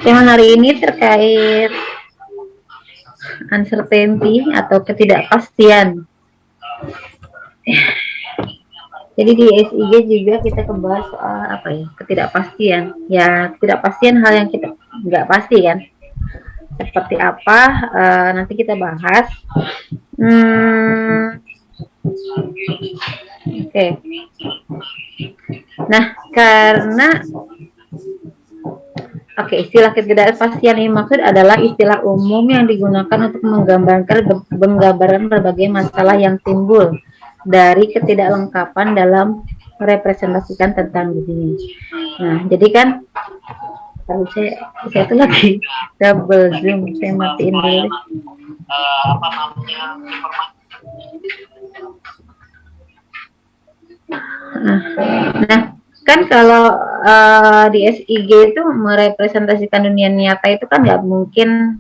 Tema hari ini terkait uncertainty atau ketidakpastian. Jadi di SIG juga kita kebahas soal apa ya, ketidakpastian. Ya, ketidakpastian hal yang kita nggak pasti kan. Seperti apa? Nanti kita bahas. Oke. Nah, karena istilah ketidakpastian ini maksud adalah istilah umum yang digunakan untuk menggambarkan berbagai masalah yang timbul dari ketidaklengkapan dalam merepresentasikan tentang dirinya. Nah, jadi kan kalau saya itu lagi double zoom, saya matiin dulu. Nah, kan kalau di SIG itu merepresentasikan dunia nyata itu kan nggak mungkin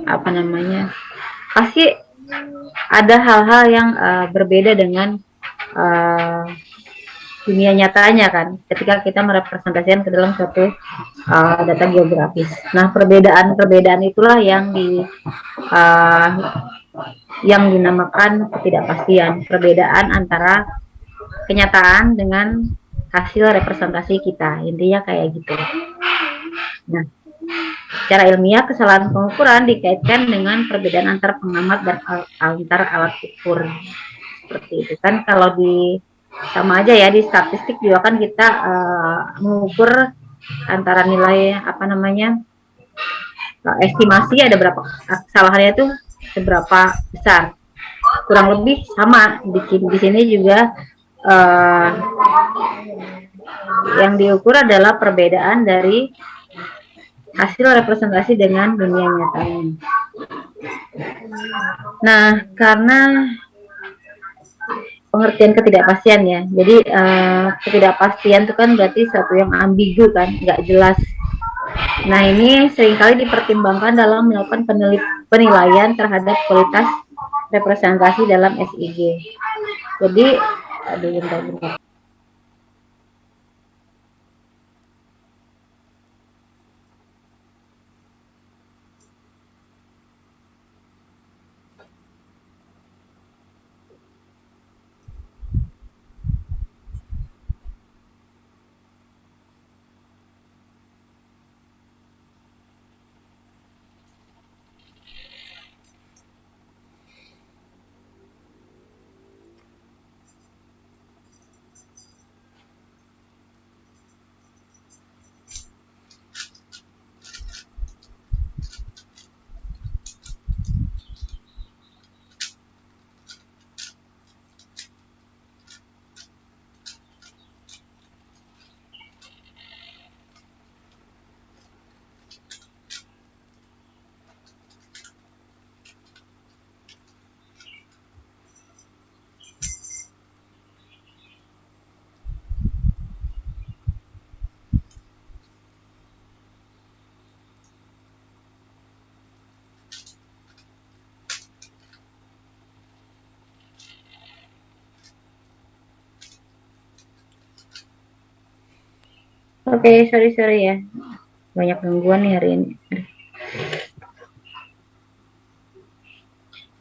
apa namanya, pasti ada hal-hal yang berbeda dengan dunia nyatanya kan, ketika kita merepresentasikan ke dalam suatu data geografis. Nah, perbedaan itulah yang dinamakan ketidakpastian, perbedaan antara kenyataan dengan hasil representasi kita, intinya kayak gitu. Nah, secara ilmiah kesalahan pengukuran dikaitkan dengan perbedaan antar pengamat dan antar alat ukur, seperti itu kan. Kalau di sama aja ya, di statistik juga kan kita mengukur antara nilai apa namanya, estimasi ada berapa kesalahannya itu seberapa besar, kurang lebih sama di sini juga. Yang diukur adalah perbedaan dari hasil representasi dengan dunia nyatanya. Nah, karena pengertian ketidakpastian ya, jadi ketidakpastian itu kan berarti sesuatu yang ambigu kan, nggak jelas. Nah, ini seringkali dipertimbangkan dalam melakukan penilaian terhadap kualitas representasi dalam SIG. Jadi, bentar. Oke, sorry ya, banyak gangguan nih hari ini.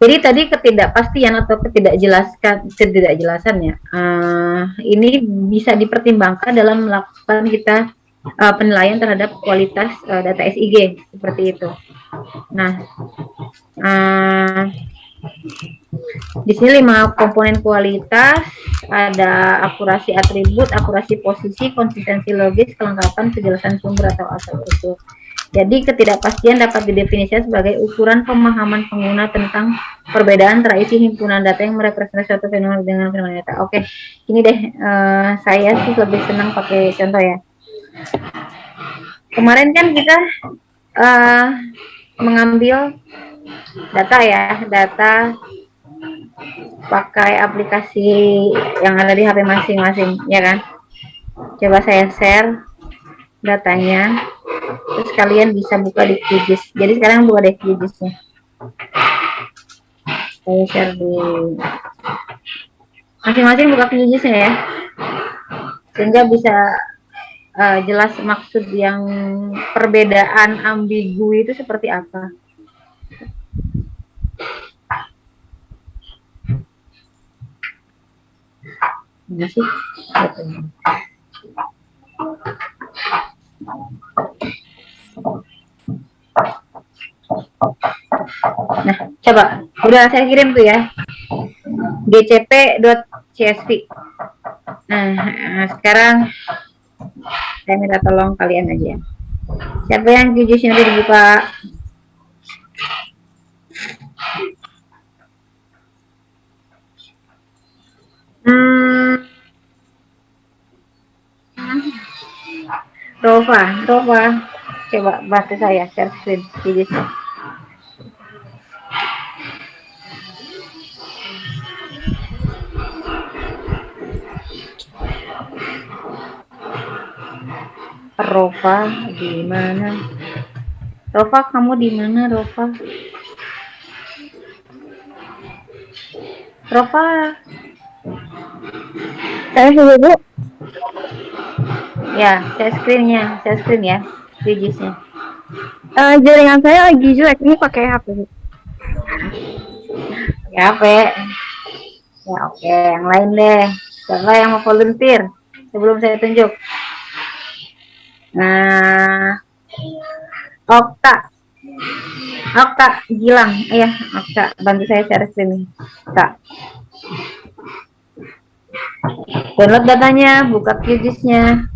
Jadi tadi ketidakpastian atau ketidakjelasan ya, ini bisa dipertimbangkan dalam melakukan kita penilaian terhadap kualitas data SIG, seperti itu. Nah, di sini 5 komponen kualitas, ada akurasi atribut, akurasi posisi, konsistensi logis, kelengkapan, kejelasan sumber atau asal-usul. Jadi ketidakpastian dapat didefinisikan sebagai ukuran pemahaman pengguna tentang perbedaan antara isi himpunan data yang merepresentasi suatu fenomena dengan fenomena nyata. Oke, ini deh, saya sih lebih senang pakai contoh ya. Kemarin kan kita mengambil data pakai aplikasi yang ada di HP masing-masing, ya kan? Coba saya share datanya, terus kalian bisa buka di QGIS. Jadi sekarang buka di QGIS-nya. Saya share di masing-masing, buka QGIS-nya ya, sehingga bisa jelas maksud yang perbedaan ambigu itu seperti apa? Ini sih. Nah, coba udah saya kirim tuh ya. gcp.csv. Nah, sekarang saya minta tolong kalian aja. Siapa yang QGIS-nya udah dibuka? Rova, coba bantu saya share screen QGIS-nya. Rova di mana? Rova, kamu di mana, Rova? Rova. Saya sudah, Bu. Ya, share screen ya, QGIS-nya. Jaringan saya lagi jelek, ini pakai HP. Ya, HP. Ya, oke, yang lain deh. Siapa yang mau volunteer sebelum saya tunjuk? Nah, Okta, Gilang, iya, Okta, bantu saya share screen. Okta. Download datanya, buka QGIS-nya.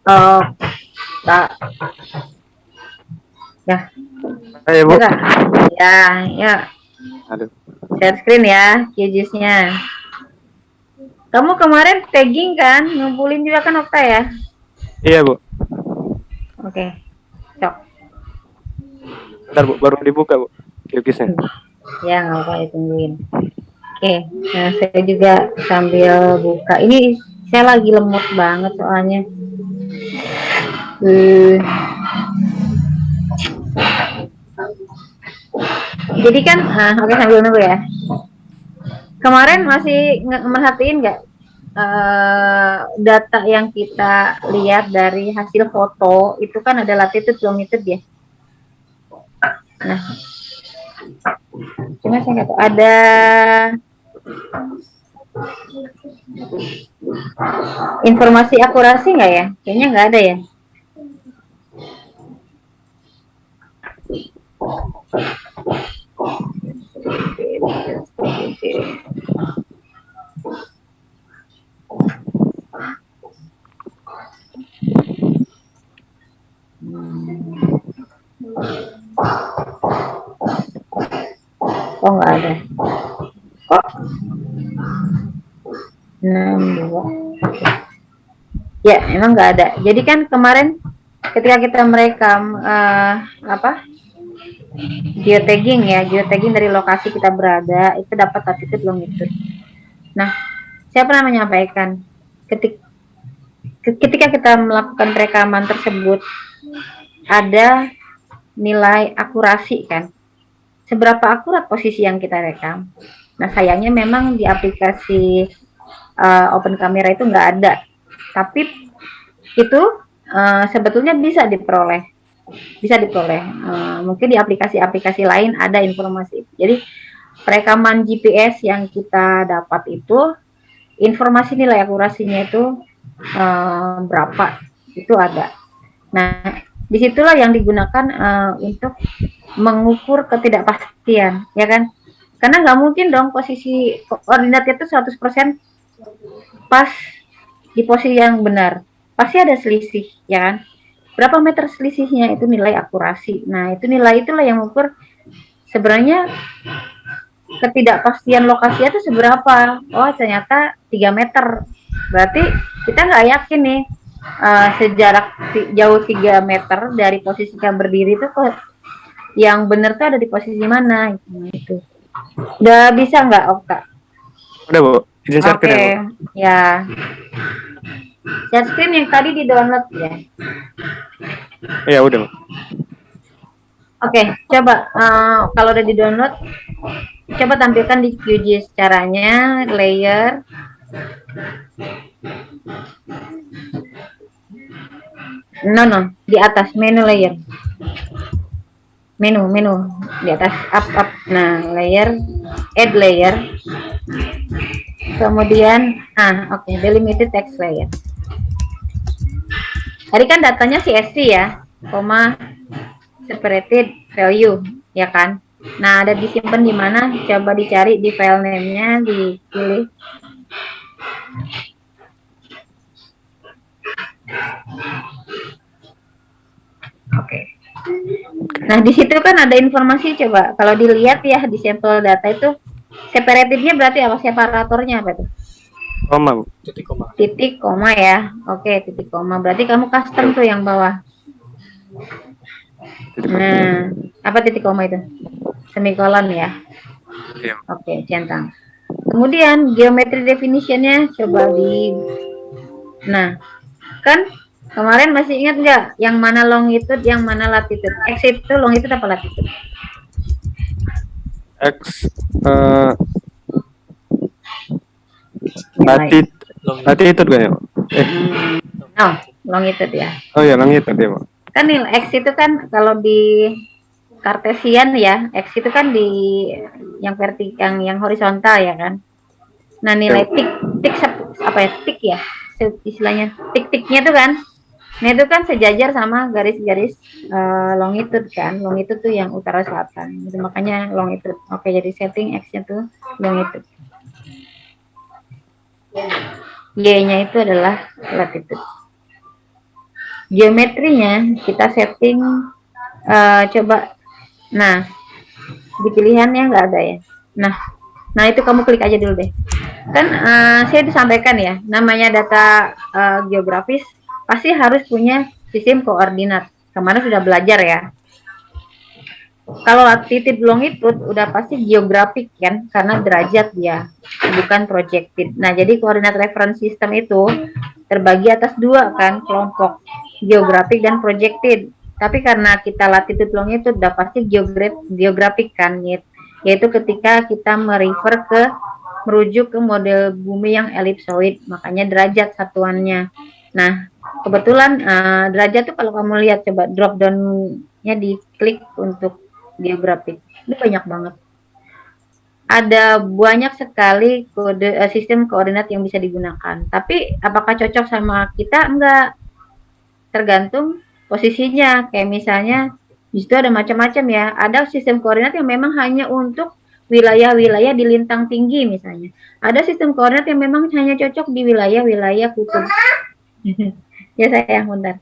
Oh, tak. Ya. Ayo, Bu. Ya. Aduh. Share screen ya, QGIS-nya. Kamu kemarin tagging kan? Ngumpulin juga kan, Okta ya? Iya, Bu. Oke. Cok. Bentar, Bu, baru dibuka, Bu. QGIS-nya. Ya, nggak apa-apa, ditungguin. Oke, nah saya juga sambil buka. Ini saya lagi lemot banget soalnya. Jadi kan, oke, sambil nunggu ya. Kemarin masih merhatiin nggak data yang kita lihat dari hasil foto itu kan ada latitude, longitude ya. Nah, cuma saya nggak tahu ada informasi akurasi nggak ya? Kayaknya nggak ada ya. Oh, nggak ada. Kok 62? Ya, emang nggak ada. Jadi kan kemarin ketika kita merekam geotagging dari lokasi kita berada, itu dapat latitude, longitude. Nah, saya pernah menyampaikan ketika kita melakukan rekaman tersebut ada nilai akurasi kan, seberapa akurat posisi yang kita rekam. Nah, sayangnya memang di aplikasi Open Camera itu nggak ada, tapi itu sebetulnya bisa diperoleh. Mungkin di aplikasi-aplikasi lain ada informasi. Jadi rekaman GPS yang kita dapat itu, informasi nilai akurasinya itu berapa, itu ada. Nah, disitulah yang digunakan untuk mengukur ketidakpastian, ya kan? Karena nggak mungkin dong posisi koordinatnya itu 100% pas di posisi yang benar. Pasti ada selisih, ya kan? Berapa meter selisihnya, itu nilai akurasi. Nah, itu nilai itulah yang mengukur sebenarnya ketidakpastian lokasinya itu seberapa. Oh, ternyata 3 meter. Berarti kita nggak yakin nih sejarak jauh 3 meter dari posisi kita berdiri itu kok yang benar tuh ada di posisi mana gitu. Udah bisa nggak, Okta? Udah, Bu. Izin share screen ya, Bu. Ya. Share screen yang tadi di download ya. Iya, udah, Bu. Oke, coba kalau udah di-download, coba tampilkan di QGIS caranya, layer. No, di atas menu layer. Menu di atas up. Nah, layer, add layer. Kemudian, oke, delimited text layer. Tadi kan datanya CSV ya, koma separated value, ya kan? Nah, ada disimpan di mana? Coba dicari di file name-nya, dipilih. Oke. Nah, di situ kan ada informasi, coba kalau dilihat ya di sampel data itu separated-nya berarti apa? Separatornya apa itu? Koma, Bu. Titik koma ya. Oke, titik koma. Berarti kamu custom tuh yang bawah. Nah, apa titik koma itu? Semikolon ya. Iya. Oke, centang. Kemudian geometry definition-nya coba Nah, kan kemarin masih ingat nggak yang mana longitude, yang mana latitude? X itu longitude apa latitude? X latitude kan ya, Pak? Oh, longitude ya. Oh ya, longitude ya, Pak. Kan nih X itu kan kalau di Kartesian ya, X itu kan di yang vertikal, yang horizontal ya kan. Nah, nilai tik apa ya? Tik ya. Istilahnya tik-tiknya tuh kan. Nah, itu kan sejajar sama garis-garis longitude kan. Longitude tuh yang utara selatan. Itu makanya longitude. Oke, jadi setting X-nya tuh longitude. Y-nya itu adalah latitude. Geometrinya kita setting coba. Nah, di pilihannya nggak ada ya. Nah itu kamu klik aja dulu deh. Kan saya disampaikan ya, namanya data geografis pasti harus punya sistem koordinat. Kemarin sudah belajar ya. Kalau latitude longitude udah pasti geografik kan, karena derajat dia, bukan projected. Nah, jadi koordinat reference system itu terbagi atas dua kan, kelompok geografik dan projected. Tapi karena kita latitude longitude udah pasti geografik kan, yaitu ketika kita merujuk ke model bumi yang elipsoid, makanya derajat satuannya. Nah, kebetulan derajat tuh kalau kamu lihat, coba drop down-nya diklik untuk geografik, itu banyak banget. Ada banyak sekali sistem koordinat yang bisa digunakan. Tapi apakah cocok sama kita? Enggak. Tergantung posisinya. Kayak misalnya di situ ada macam-macam ya. Ada sistem koordinat yang memang hanya untuk wilayah-wilayah di lintang tinggi misalnya. Ada sistem koordinat yang memang hanya cocok di wilayah-wilayah kutub. Ya sayang, bentar.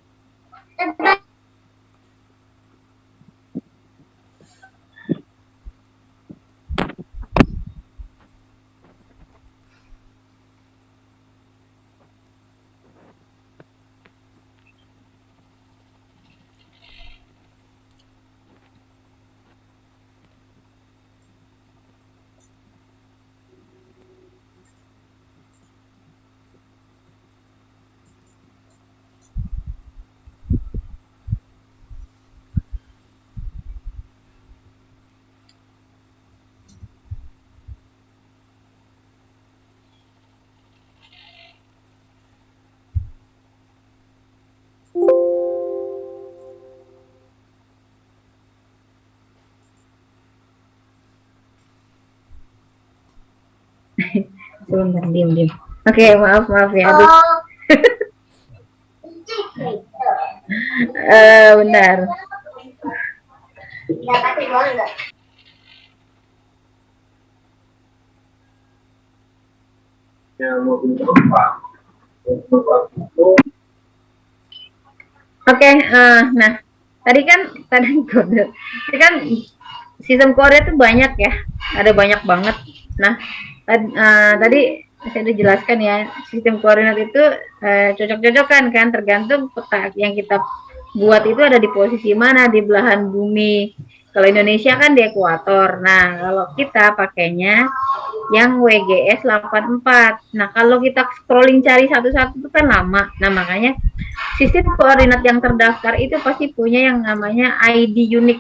Sebentar, diem. Oke, maaf ya. Aduh. Benar. Oke, nah tadi kode, kan sistem koordinat itu banyak ya, ada banyak banget. Nah, tadi saya udah jelaskan ya, sistem koordinat itu cocok-cocokan kan, tergantung peta yang kita buat itu ada di posisi mana di belahan bumi. Kalau Indonesia kan di ekuator. Nah, kalau kita pakainya yang WGS 84. Nah, kalau kita scrolling cari satu-satu itu kan lama. Nah, makanya sistem koordinat yang terdaftar itu pasti punya yang namanya ID unik.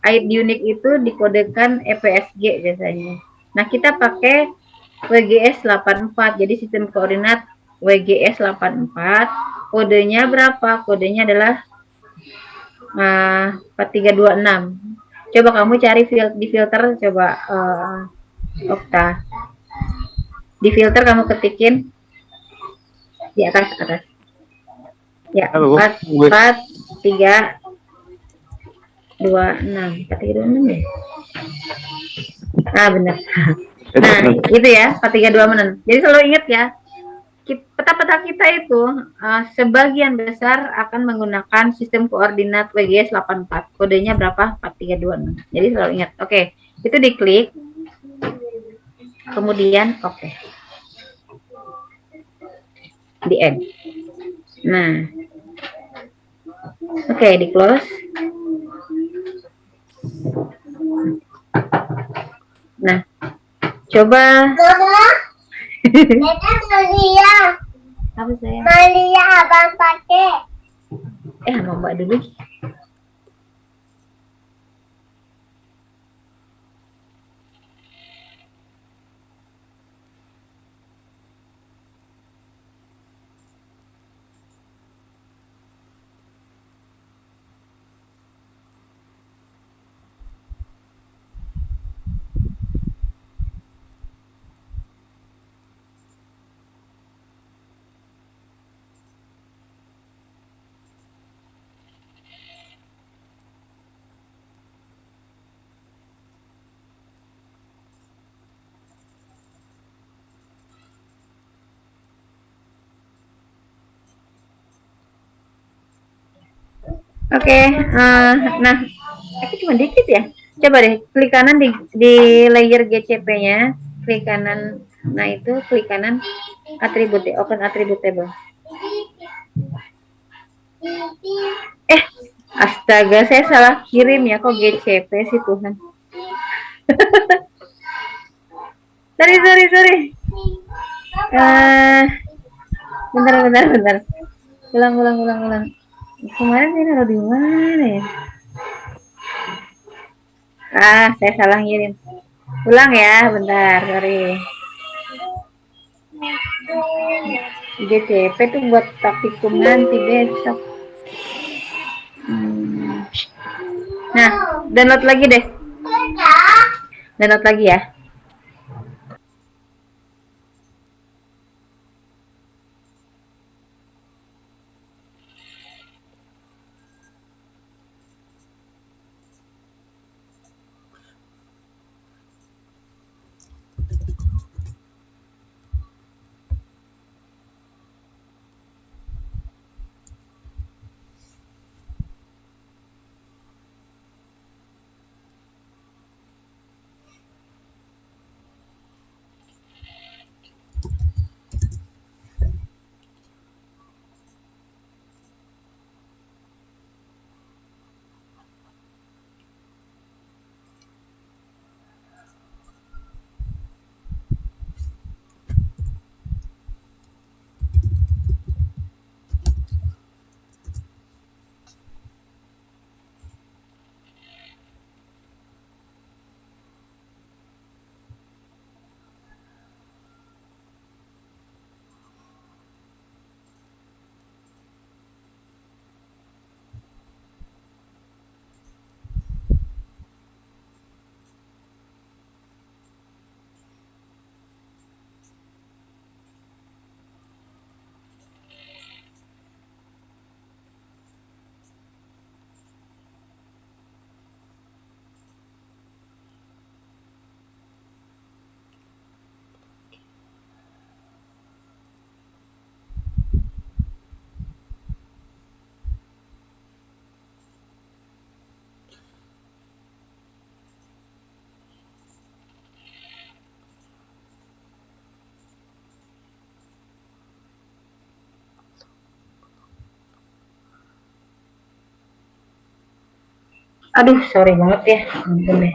ID unik itu dikodekan EPSG biasanya. Nah, kita pakai WGS 84. Jadi sistem koordinat WGS 84. Kodenya berapa? Kodenya adalah 4326. Coba kamu cari di filter, coba Okta. Di filter kamu ketikin di atas. Ya, 4326 ya. Benar. Nah, itu ya, 432 Jadi selalu ingat ya, peta-peta kita itu sebagian besar akan menggunakan sistem koordinat WGS 84. Kodenya berapa? 4326. Jadi selalu ingat. Oke, itu diklik. Kemudian oke. Di end. Nah. Oke, di close. Nah, coba. Apa saya? Malia abang pakai. Mau Mbak dulu. Oke, nah, itu cuma dikit ya. Coba deh, klik kanan di layer GCP-nya, klik kanan. Nah, itu klik kanan atribut, open attribute table. Astaga, saya salah kirim ya, kok GCP sih Tuhan. Sorry. Bentar. Ulang. Kemarin saya naruh di mana ya? Saya salah ngirim. Ulang ya, bentar, sorry. GCP tuh buat praktikum nanti besok. Nah, download lagi deh. Download lagi ya. Aduh, sorry banget ya. Ampun deh.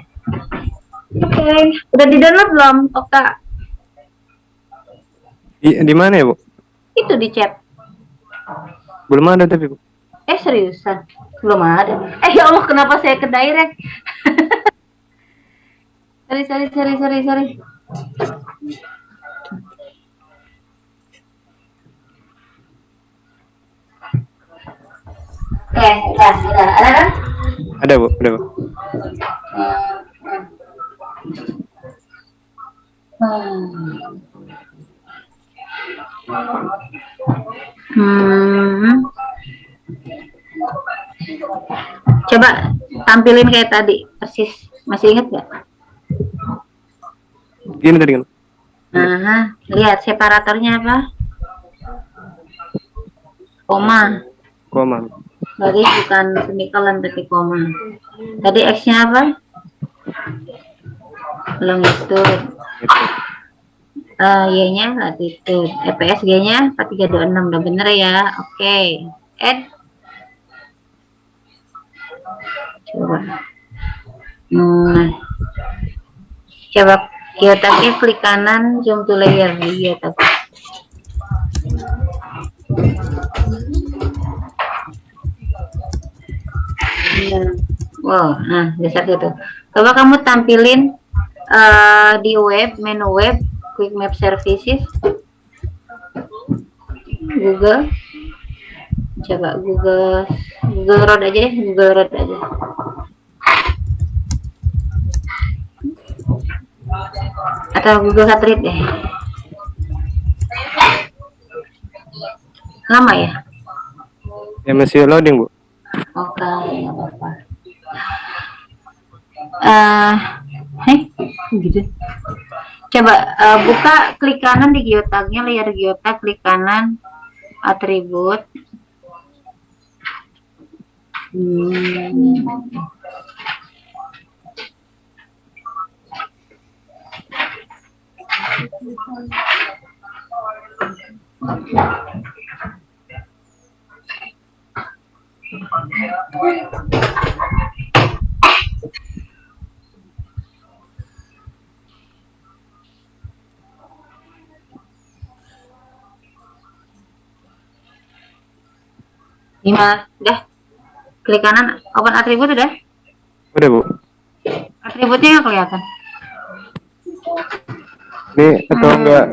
Oke, udah di-download belum, Okta? Di mana ya, Bu? Itu di chat. Belum ada tapi, Bu. Seriusan? Belum ada. Ya Allah, kenapa saya ke direct? Sorry. Oke, udah. Ada kan? Ada Bu, ada Bu. Coba tampilin kayak tadi, persis. Masih inget nggak? Gini tadi kan. Lihat separatornya apa? Koma. Berarti bukan semikolon tapi koma. Tadi X-nya apa? Longitude. Y-nya latitude. EPS-G-nya 4326. Udah bener ya. Oke. Add. Coba. Coba geotabnya klik kanan, zoom to layer di geotab. Wow, nah bisa gitu. Coba kamu tampilin di web, menu web, quick map services, Google. Coba Google Road aja deh, Google Road aja. Atau Google Satelit deh. Lama ya? Ya masih loading Bu. Oke, nggak apa-apa. Gitu. Coba buka, klik kanan di geotagnya, layer geotag, klik kanan, atribut. Gimana? Udah? Klik kanan, open atribut udah? Udah Bu. Atributnya nggak kelihatan. Ini atau enggak?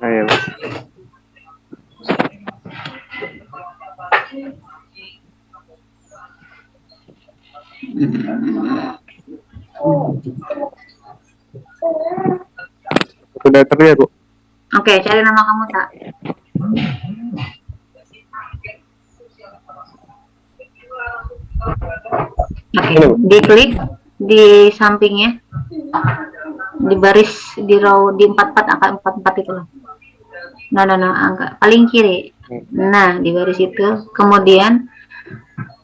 Nah, ya Bu. Sudah terlihat Bu. Oke, cari nama kamu tak. Oke, diklik di sampingnya, di baris, di row, di 44, angka 44 itu loh. Nah, angka paling kiri. Nah, di baris itu, kemudian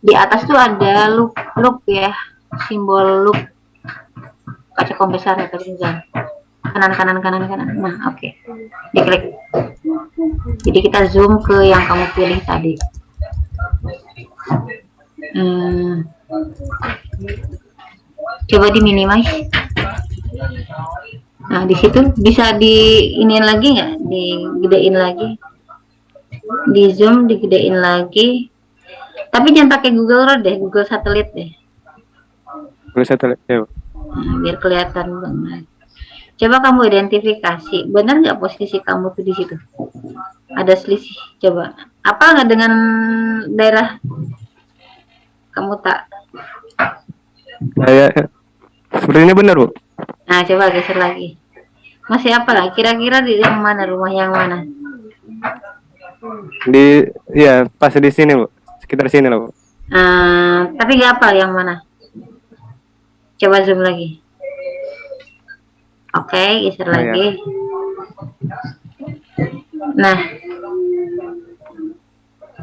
di atas tuh ada loop ya, simbol loop, kaca kompresor ya, kanan. Nah, oke. Diklik. Jadi kita zoom ke yang kamu pilih tadi. Coba di minimize. Nah, di situ bisa diinin lagi nggak? Digedein lagi. Di zoom, digedein lagi. Tapi jangan pakai Google Road deh, Google Satelit deh. Google Satelit ya. Nah, biar kelihatan banget. Coba kamu identifikasi, benar nggak posisi kamu tuh di situ? Ada selisih. Coba. Apa nggak dengan daerah kamu tak? Sepertinya benar Bu. Nah, coba geser lagi. Masih apa lah? Kira-kira di yang mana, rumah yang mana? Ya pas di sini Bu, sekitar sini lah Bu. Tapi nggak apa yang mana? Coba zoom lagi. Oke, geser lagi. Nah,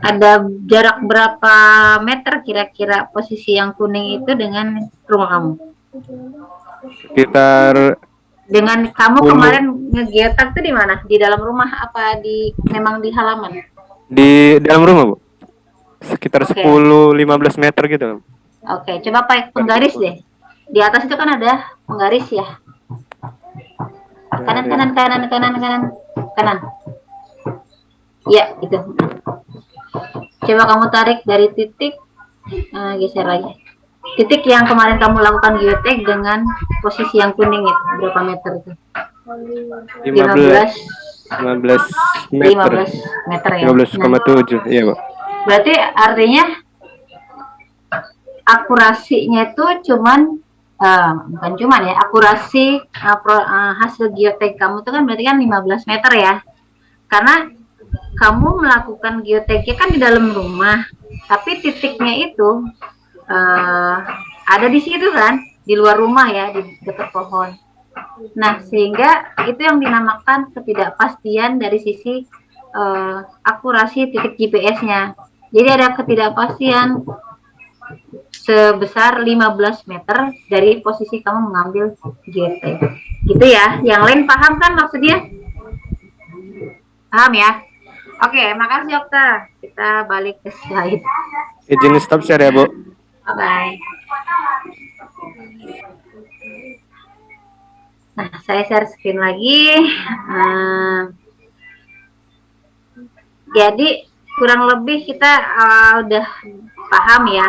ada jarak berapa meter kira-kira posisi yang kuning itu dengan rumah kamu? Sekitar. Dengan kamu kemarin ngegeotak tuh di mana? Di dalam rumah apa memang di halaman? Di dalam rumah Bu. Sekitar 10-15 meter gitu. Oke, coba pakai penggaris deh. Di atas itu kan ada penggaris ya. Kanan. Ya, itu. Coba kamu tarik dari titik, geser lagi. Titik yang kemarin kamu lakukan geotek dengan posisi yang kuning itu, berapa meter itu? 15 meter. 15 meter ya. 15,7. Iya, Bu. Berarti artinya akurasinya itu cuman bukan cuman ya, akurasi hasil geotek kamu itu kan berarti kan 15 meter ya. Karena kamu melakukan geoteknya kan di dalam rumah, tapi titiknya itu ada di situ kan, di luar rumah ya, di dekat pohon. Nah, sehingga itu yang dinamakan ketidakpastian dari sisi akurasi titik GPS-nya. Jadi ada ketidakpastian sebesar 15 meter dari posisi kamu mengambil geotek. Gitu ya. Yang lain paham kan maksudnya? Paham ya? Oke, makasih Okta. Kita balik ke slide. Izin stop share ya, Bu. Bye. Nah, saya share screen lagi. Jadi kurang lebih kita udah paham ya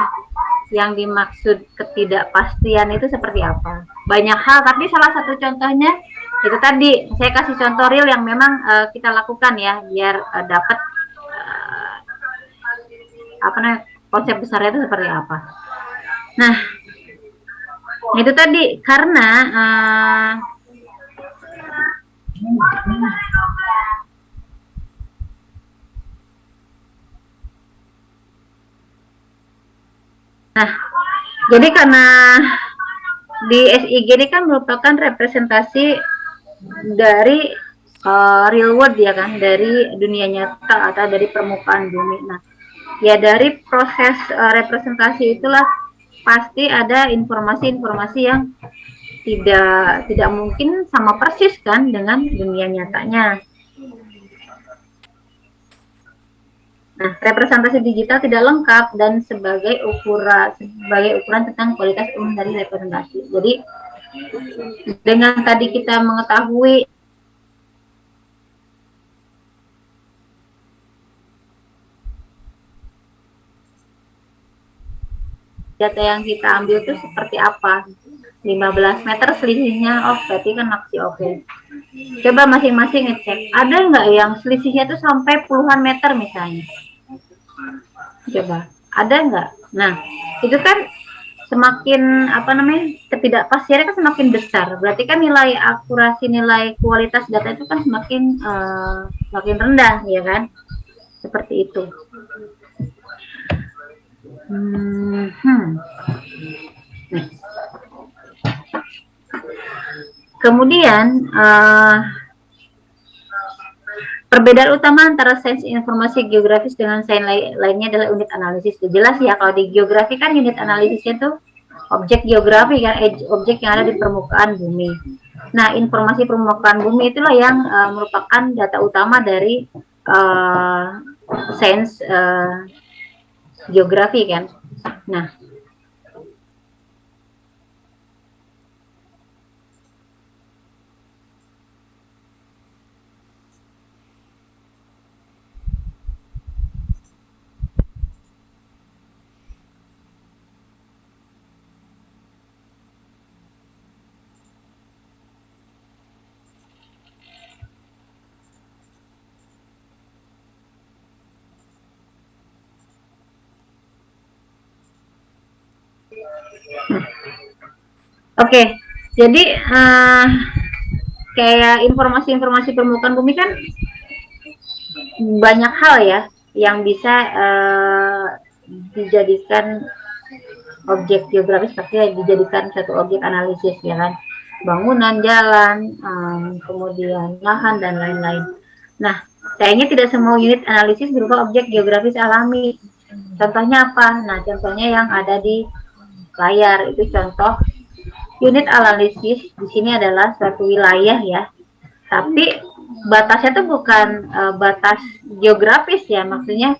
yang dimaksud ketidakpastian itu seperti apa. Banyak hal, tapi salah satu contohnya itu tadi saya kasih contoh real yang memang kita lakukan ya, biar dapat apa namanya, konsep besarnya itu seperti apa. Nah, itu tadi karena jadi karena di SIG ini kan merupakan representasi dari real world ya kan, dari dunia nyata atau dari permukaan bumi. Nah, ya dari proses representasi itulah pasti ada informasi-informasi yang tidak mungkin sama persis kan dengan dunia nyatanya. Nah, representasi digital tidak lengkap dan sebagai ukuran tentang kualitas umum dari representasi. Jadi dengan tadi kita mengetahui data yang kita ambil itu seperti apa, 15 meter selisihnya, oh berarti kan masih oke. Coba masing-masing ngecek, ada nggak yang selisihnya itu sampai puluhan meter misalnya? Coba, ada nggak? Nah, itu kan semakin apa namanya, ketidakpastiannya kan semakin besar. Berarti kan nilai akurasi, nilai kualitas data itu kan semakin rendah, ya kan? Seperti itu. Kemudian perbedaan utama antara sains informasi geografis dengan sains lainnya adalah unit analisis. Jelas ya, kalau di geografi kan unit analisisnya itu objek geografi kan, objek yang ada di permukaan bumi. Nah, informasi permukaan bumi itulah yang merupakan data utama dari sains geografi kan. Nah, oke, jadi kayak informasi-informasi permukaan bumi kan banyak hal ya yang bisa dijadikan objek geografis, pasti dijadikan satu objek analisis ya kan, bangunan, jalan, kemudian lahan dan lain-lain. Nah, sayangnya tidak semua unit analisis berupa objek geografis alami. Contohnya apa? Nah, contohnya yang ada di layar itu contoh unit analisis. Di sini adalah suatu wilayah ya, tapi batasnya tuh bukan batas geografis ya, maksudnya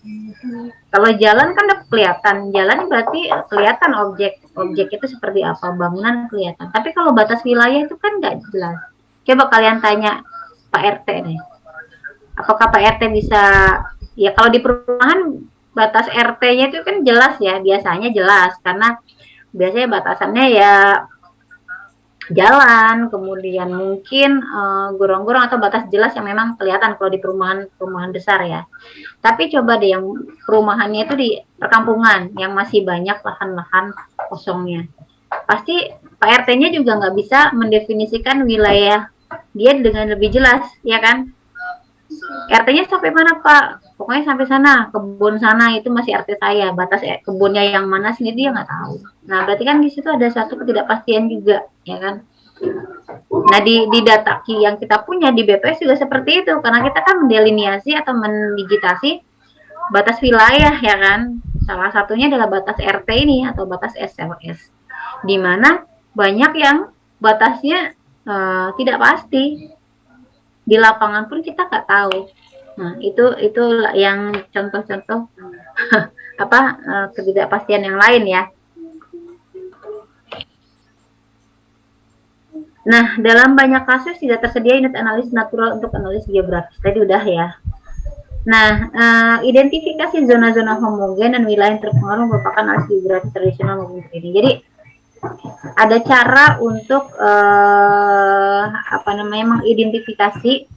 kalau jalan kan udah kelihatan, jalan berarti kelihatan objek itu seperti apa, bangunan kelihatan. Tapi kalau batas wilayah itu kan nggak jelas. Coba kalian tanya Pak RT deh, apakah Pak RT bisa, ya kalau di perumahan batas RT-nya itu kan jelas ya, biasanya jelas, karena biasanya batasannya ya jalan, kemudian mungkin gorong-gorong atau batas jelas yang memang kelihatan kalau di perumahan besar ya. Tapi coba deh yang perumahannya itu di perkampungan yang masih banyak lahan-lahan kosongnya. Pasti Pak RT-nya juga nggak bisa mendefinisikan wilayah dia dengan lebih jelas, ya kan? RT-nya sampai mana Pak? Pokoknya sampai sana, kebun sana itu masih RT saya. Batas kebunnya yang mana sendiri dia nggak tahu. Nah, berarti kan di situ ada suatu ketidakpastian juga, ya kan? Nah, di data yang kita punya di BPS juga seperti itu, karena kita kan mendeliniasi atau mendigitasi batas wilayah, ya kan? Salah satunya adalah batas RT ini atau batas SLS, di mana banyak yang batasnya tidak pasti. Di lapangan pun kita nggak tahu. Nah, itu yang contoh-contoh apa ketidakpastian yang lain ya. Nah, dalam banyak kasus tidak tersedia unit analisis natural untuk analisis geografis. Tadi udah ya. Nah, identifikasi zona-zona homogen dan wilayah yang terpengaruh merupakan analisis geografis tradisional maupun ini. Jadi ada cara untuk mengidentifikasi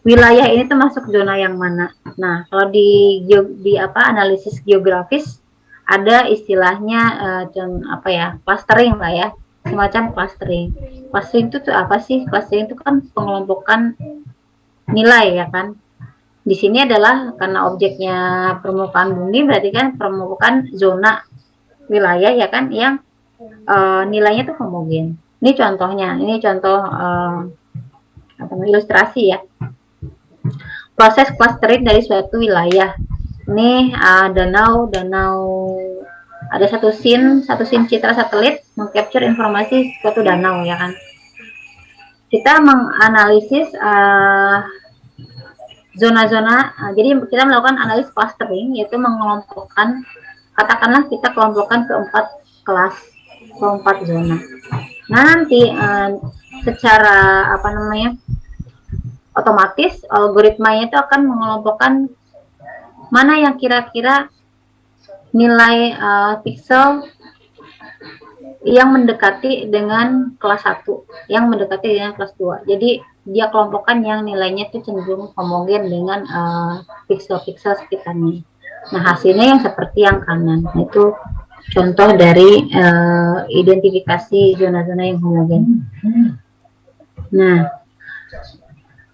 wilayah ini tuh masuk zona yang mana. Nah, kalau di analisis geografis ada istilahnya clustering lah ya, semacam clustering. Clustering itu tuh apa sih? Clustering itu kan pengelompokan nilai ya kan. Di sini adalah karena objeknya permukaan bumi, berarti kan permukaan zona wilayah ya kan yang nilainya tuh homogen. Ini contohnya, ini contoh ilustrasi ya. Proses clustering dari suatu wilayah. Ini danau ada satu scene citra satelit mengcapture informasi suatu danau ya kan. Kita menganalisis zona-zona, jadi kita melakukan analisis clustering, yaitu mengelompokkan, katakanlah kita kelompokkan ke 4 kelas, ke 4 zona. Nah, nanti secara otomatis algoritmanya itu akan mengelompokkan mana yang kira-kira nilai pixel yang mendekati dengan kelas 1, yang mendekati dengan kelas 2. Jadi dia kelompokkan yang nilainya itu cenderung homogen dengan pixel-pixel sekitarnya. Nah, hasilnya yang seperti yang kanan. Nah, itu contoh dari identifikasi zona-zona yang homogen. Nah,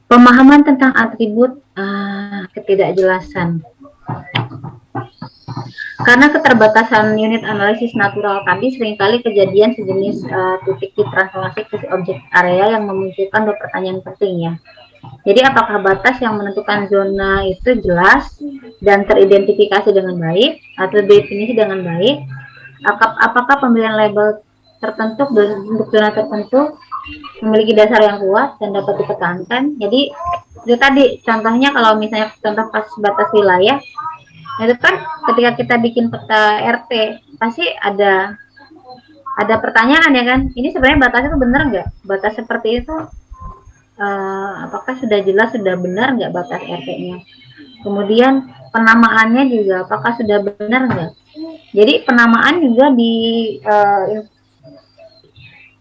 pemahaman tentang atribut ketidakjelasan. Karena keterbatasan unit analisis natural tadi, seringkali kejadian sejenis titik ditransformasi ke objek area yang memunculkan 2 pertanyaan penting ya. Jadi apakah batas yang menentukan zona itu jelas dan teridentifikasi dengan baik atau definisi dengan baik? Apakah pemilihan label tertentu untuk zona tertentu memiliki dasar yang kuat dan dapat dipertahankan? Jadi itu tadi contohnya, kalau misalnya contoh pas batas wilayah, itu kan ketika kita bikin peta RT pasti ada pertanyaan ya kan, ini sebenarnya batasnya itu benar nggak, batas seperti itu apakah sudah jelas, sudah benar nggak batas RT-nya. Kemudian penamaannya juga apakah sudah benar nggak. Jadi penamaan juga di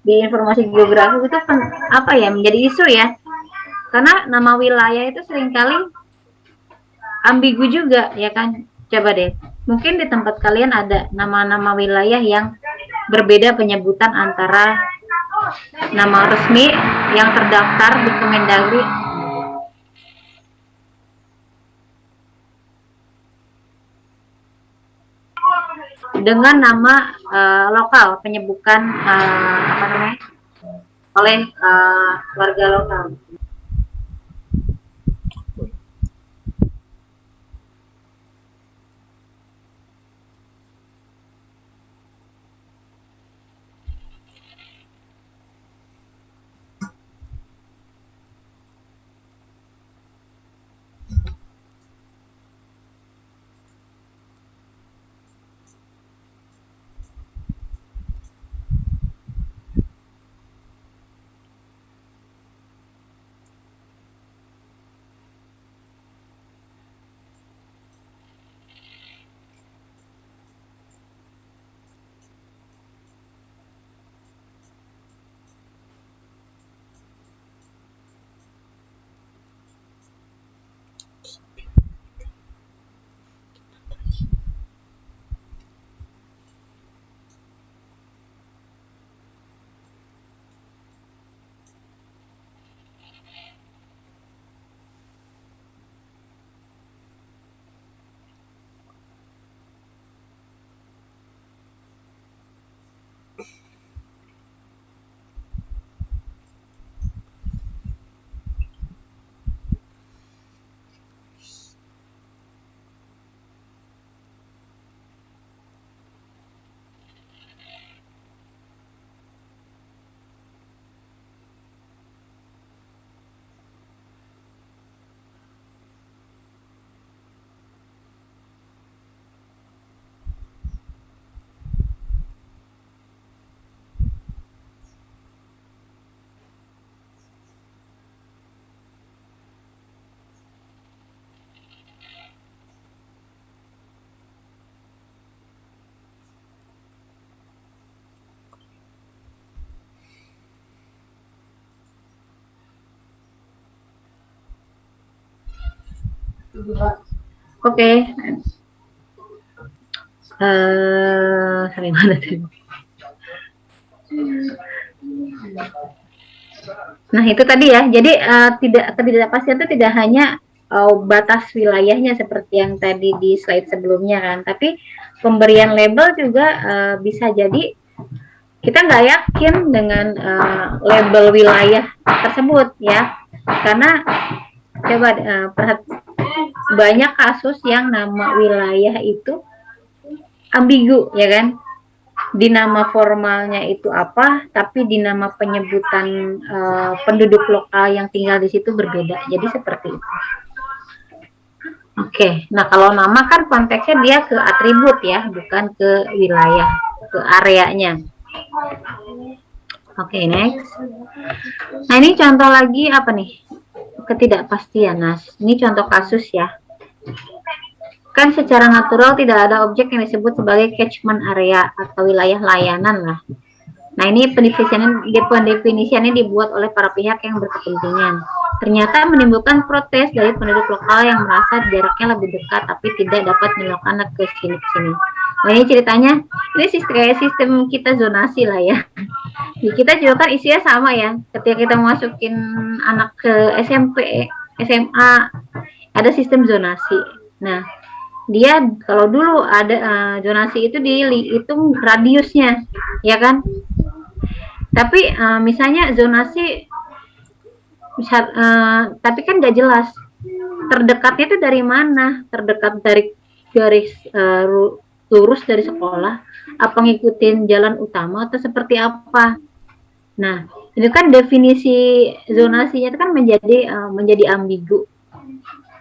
informasi geografis itu menjadi isu ya, karena nama wilayah itu seringkali ambigu juga ya kan. Coba deh, mungkin di tempat kalian ada nama-nama wilayah yang berbeda penyebutan antara nama resmi yang terdaftar di Kemendagri dengan nama lokal, penyebutan oleh warga lokal. Oke. Sampai mana tadi? Nah, itu tadi ya. Jadi ketidakpastian itu tidak hanya batas wilayahnya seperti yang tadi di slide sebelumnya kan, tapi pemberian label juga bisa jadi kita nggak yakin dengan label wilayah tersebut ya, karena coba banyak kasus yang nama wilayah itu ambigu ya kan, di nama formalnya itu apa, tapi di nama penyebutan penduduk lokal yang tinggal di situ berbeda. Jadi seperti itu. Oke, nah kalau nama kan konteksnya dia ke atribut ya, bukan ke wilayah, ke areanya. Oke, next. Nah ini contoh lagi apa nih? Ketidakpastian. Nah ini contoh kasus ya. Kan secara natural tidak ada objek yang disebut sebagai catchment area atau wilayah layanan lah. Nah ini pendefinisiannya dibuat oleh para pihak yang berkepentingan. Ternyata menimbulkan protes dari penduduk lokal yang merasa jaraknya lebih dekat tapi tidak dapat melakukan ke sini-sini. Nah ini ceritanya, ini kayak sistem kita zonasi lah ya. Kita juga kan isinya sama ya. Ketika kita masukin anak ke SMP, SMA, ada sistem zonasi. Nah dia kalau dulu ada zonasi itu dihitung radiusnya, ya kan? Tapi misalnya zonasi, tapi kan nggak jelas terdekatnya itu dari mana, terdekat dari garis lurus dari sekolah, apa ngikutin jalan utama atau seperti apa. Nah ini kan definisi zonasinya itu kan menjadi ambigu.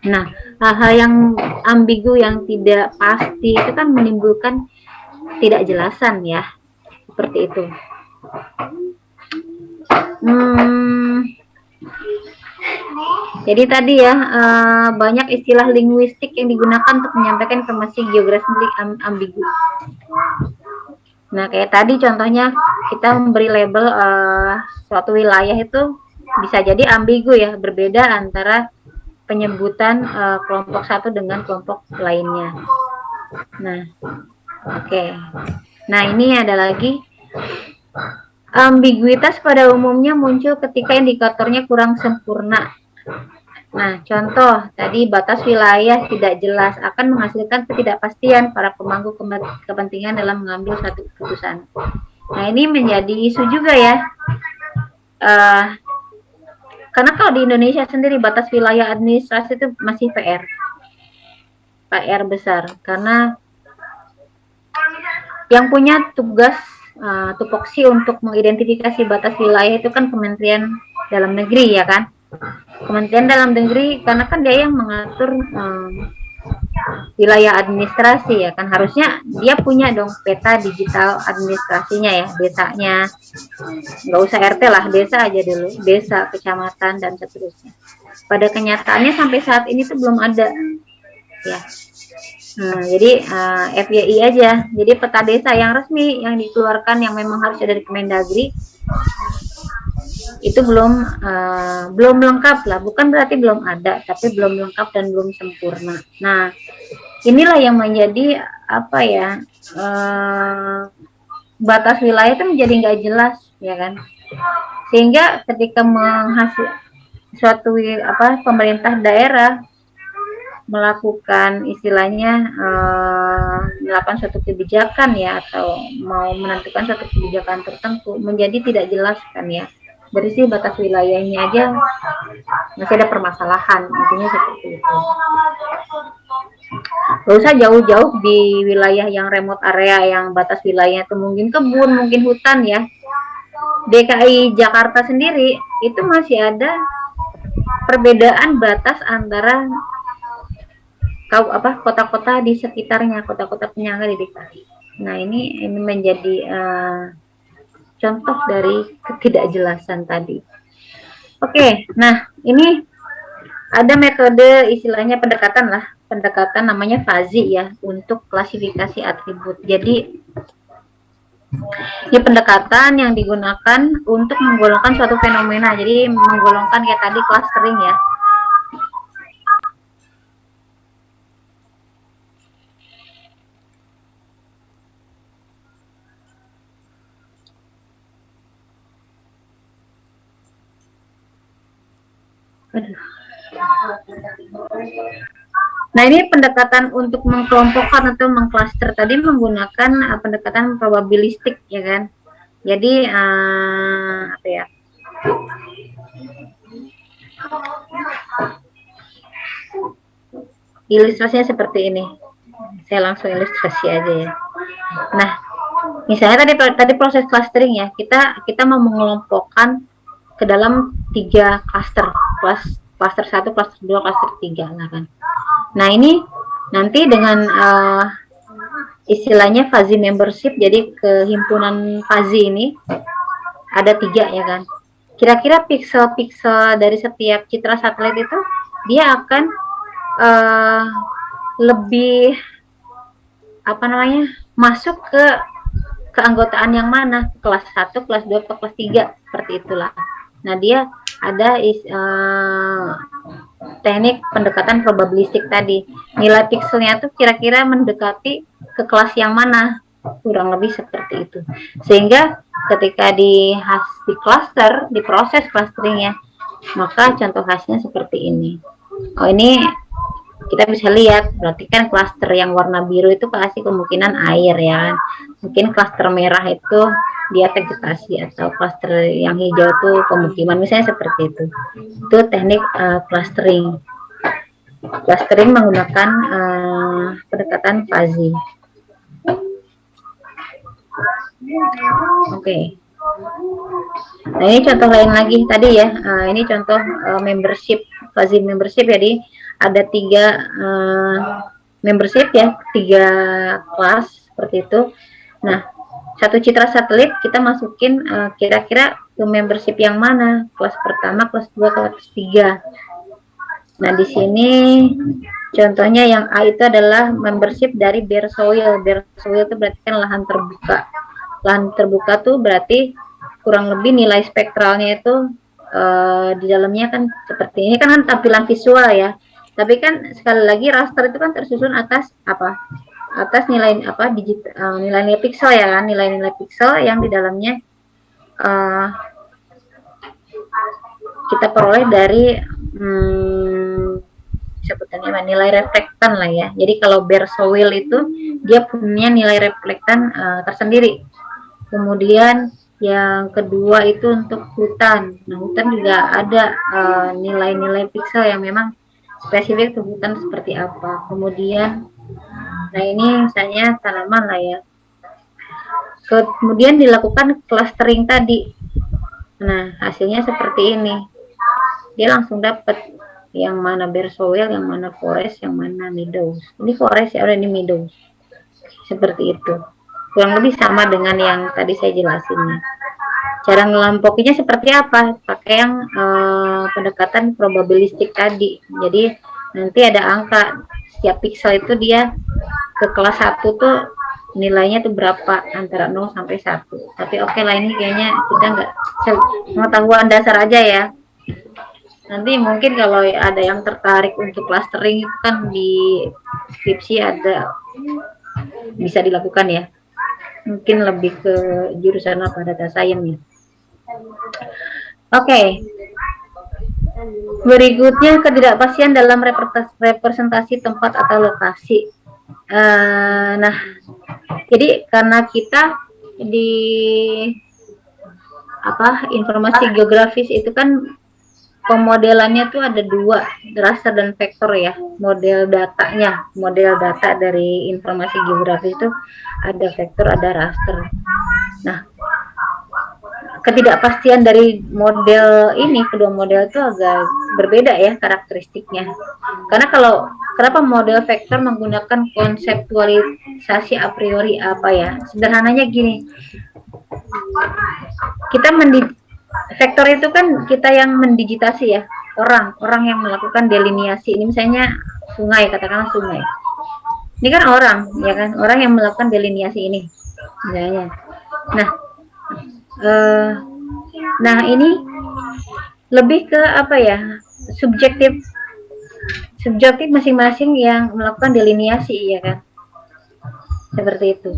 Nah hal-hal yang ambigu yang tidak pasti itu kan menimbulkan tidak jelasan ya, seperti itu. Jadi tadi ya banyak istilah linguistik yang digunakan untuk menyampaikan informasi geografis ambigu. Nah kayak tadi contohnya kita memberi label suatu wilayah itu bisa jadi ambigu ya, berbeda antara penyebutan kelompok satu dengan kelompok lainnya. Nah oke. Nah ini ada lagi. Ambiguitas pada umumnya muncul ketika indikatornya kurang sempurna. Nah, contoh tadi batas wilayah tidak jelas akan menghasilkan ketidakpastian para pemangku kepentingan dalam mengambil suatu keputusan. Nah, ini menjadi isu juga ya. Karena kalau di Indonesia sendiri batas wilayah administrasi itu masih PR besar, karena yang punya tugas tupoksi untuk mengidentifikasi batas wilayah itu kan Kementerian Dalam Negeri ya kan. Kementerian Dalam Negeri karena kan dia yang mengatur wilayah administrasi ya kan, harusnya dia punya dong peta digital administrasinya ya, desanya, nggak usah RT lah, desa aja dulu, desa, kecamatan dan seterusnya. Pada kenyataannya sampai saat ini tuh belum ada ya. Jadi FYI aja. Jadi peta desa yang resmi yang dikeluarkan yang memang harus ada dari Kemendagri itu belum lengkap lah. Bukan berarti belum ada, tapi belum lengkap dan belum sempurna. Nah, inilah yang menjadi apa ya, batas wilayah itu menjadi nggak jelas, ya kan? Sehingga ketika suatu pemerintah daerah melakukan istilahnya melakukan suatu kebijakan ya, atau mau menentukan suatu kebijakan tertentu menjadi tidak jelas kan ya, dari sih batas wilayahnya aja masih ada permasalahan, intinya seperti itu. Gak usah jauh-jauh di wilayah yang remote area yang batas wilayahnya itu mungkin kebun, mungkin hutan ya. DKI Jakarta sendiri itu masih ada perbedaan batas antara kota-kota di sekitarnya, kota-kota penyangga di DKI. Nah ini menjadi contoh dari ketidakjelasan tadi. Oke, nah ini ada metode istilahnya pendekatan namanya fuzzy ya untuk klasifikasi atribut. Jadi ini pendekatan yang digunakan untuk menggolongkan suatu fenomena. Jadi menggolongkan kayak tadi clustering ya. Aduh. Nah, ini pendekatan untuk mengkelompokkan atau mengklaster tadi menggunakan pendekatan probabilistik, ya kan? Jadi apa ya? Ilustrasinya seperti ini. Saya langsung ilustrasi aja ya. Nah, misalnya tadi proses clustering ya, kita mau mengelompokkan ke dalam 3 cluster, cluster 1, cluster 2, cluster 3 lah kan. Nah, ini nanti dengan istilahnya fuzzy membership, jadi kehimpunan fuzzy ini ada 3 ya kan. Kira-kira pixel-pixel dari setiap citra satelit itu dia akan lebih apa namanya, masuk ke keanggotaan yang mana, kelas 1, kelas 2, atau kelas 3, seperti itulah. Nah, dia ada teknik pendekatan probabilistik tadi. Nilai pixelnya tuh kira-kira mendekati ke kelas yang mana, kurang lebih seperti itu. Sehingga ketika di cluster, di proses clusteringnya, maka contoh hasilnya seperti ini. Oh, ini kita bisa lihat, berarti kan klaster yang warna biru itu pasti kemungkinan air ya. Mungkin klaster merah itu dia vegetasi, atau klaster yang hijau itu pemukiman, misalnya seperti itu. Itu teknik clustering. Clustering menggunakan pendekatan fuzzy. Oke. Nah, ini contoh lain lagi tadi ya. Ini contoh membership, fuzzy membership. Jadi ada 3 membership ya, 3 kelas seperti itu. Nah, satu citra satelit kita masukin kira-kira ke membership yang mana, kelas pertama, kelas 2, kelas 3. Nah, di sini contohnya yang A itu adalah membership dari bare soil. Bare soil itu berarti kan lahan terbuka. Lahan terbuka tuh berarti kurang lebih nilai spektralnya itu di dalamnya kan seperti ini, kan tampilan visual ya. Tapi kan sekali lagi raster itu kan tersusun atas apa? Atas nilai apa? Nilai-nilai pixel ya kan, nilai-nilai pixel yang di dalamnya kita peroleh dari sebutannya nilai reflektan lah ya. Jadi kalau bare soil itu dia punya nilai reflektan tersendiri. Kemudian yang kedua itu untuk hutan. Nah, hutan juga ada nilai-nilai pixel yang memang spesifik untuk hutan seperti apa. Kemudian, nah ini misalnya tanaman lah ya. Kemudian dilakukan clustering tadi. Nah, hasilnya seperti ini. Dia langsung dapat yang mana bare soil, yang mana forest, yang mana meadows. Ini forest ya, ini meadows. Seperti itu. Kurang lebih sama dengan yang tadi saya jelasin ya. Cara ngelompokinya seperti apa? Pakai yang pendekatan probabilistik tadi. Jadi nanti ada angka, setiap pixel itu dia ke kelas 1 tuh nilainya tuh berapa, antara 0 sampai 1. Tapi oke lah, ini kayaknya kita nggak, pengetahuan dasar aja ya. Nanti mungkin kalau ada yang tertarik untuk clustering itu kan di skripsi ada, bisa dilakukan ya. Mungkin lebih ke jurusan apa, data science ya. Oke. Berikutnya ketidakpastian dalam representasi tempat atau lokasi. Nah, jadi karena kita di informasi geografis itu kan pemodelannya tuh ada 2, raster dan vektor ya. Model data dari informasi geografis itu ada vektor, ada raster. Nah, ketidakpastian dari model ini, kedua model itu agak berbeda ya karakteristiknya. Karena kenapa model vektor menggunakan konseptualisasi a priori apa ya? Sederhananya gini, kita vektor itu kan kita yang mendigitasi ya, orang yang melakukan delineasi. Ini misalnya sungai, katakanlah sungai. Ini kan orang, ya kan, orang yang melakukan delineasi ini, misalnya. Nah, ini lebih ke apa ya? Subjektif masing-masing yang melakukan delineasi, ya kan? Seperti itu.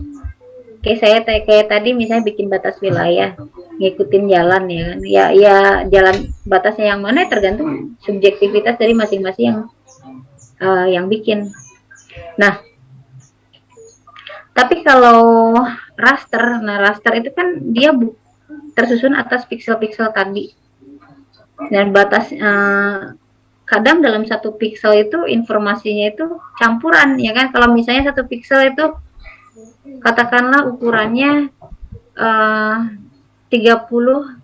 kayak tadi misalnya bikin batas wilayah, ngikutin jalan ya kan. Ya jalan batasnya yang mana tergantung subjektivitas dari masing-masing yang bikin. Nah, tapi kalau raster, nah raster itu kan dia tersusun atas pixel-pixel tadi. Dan batas kadang dalam satu pixel itu informasinya itu campuran ya kan. Kalau misalnya satu pixel itu katakanlah ukurannya 30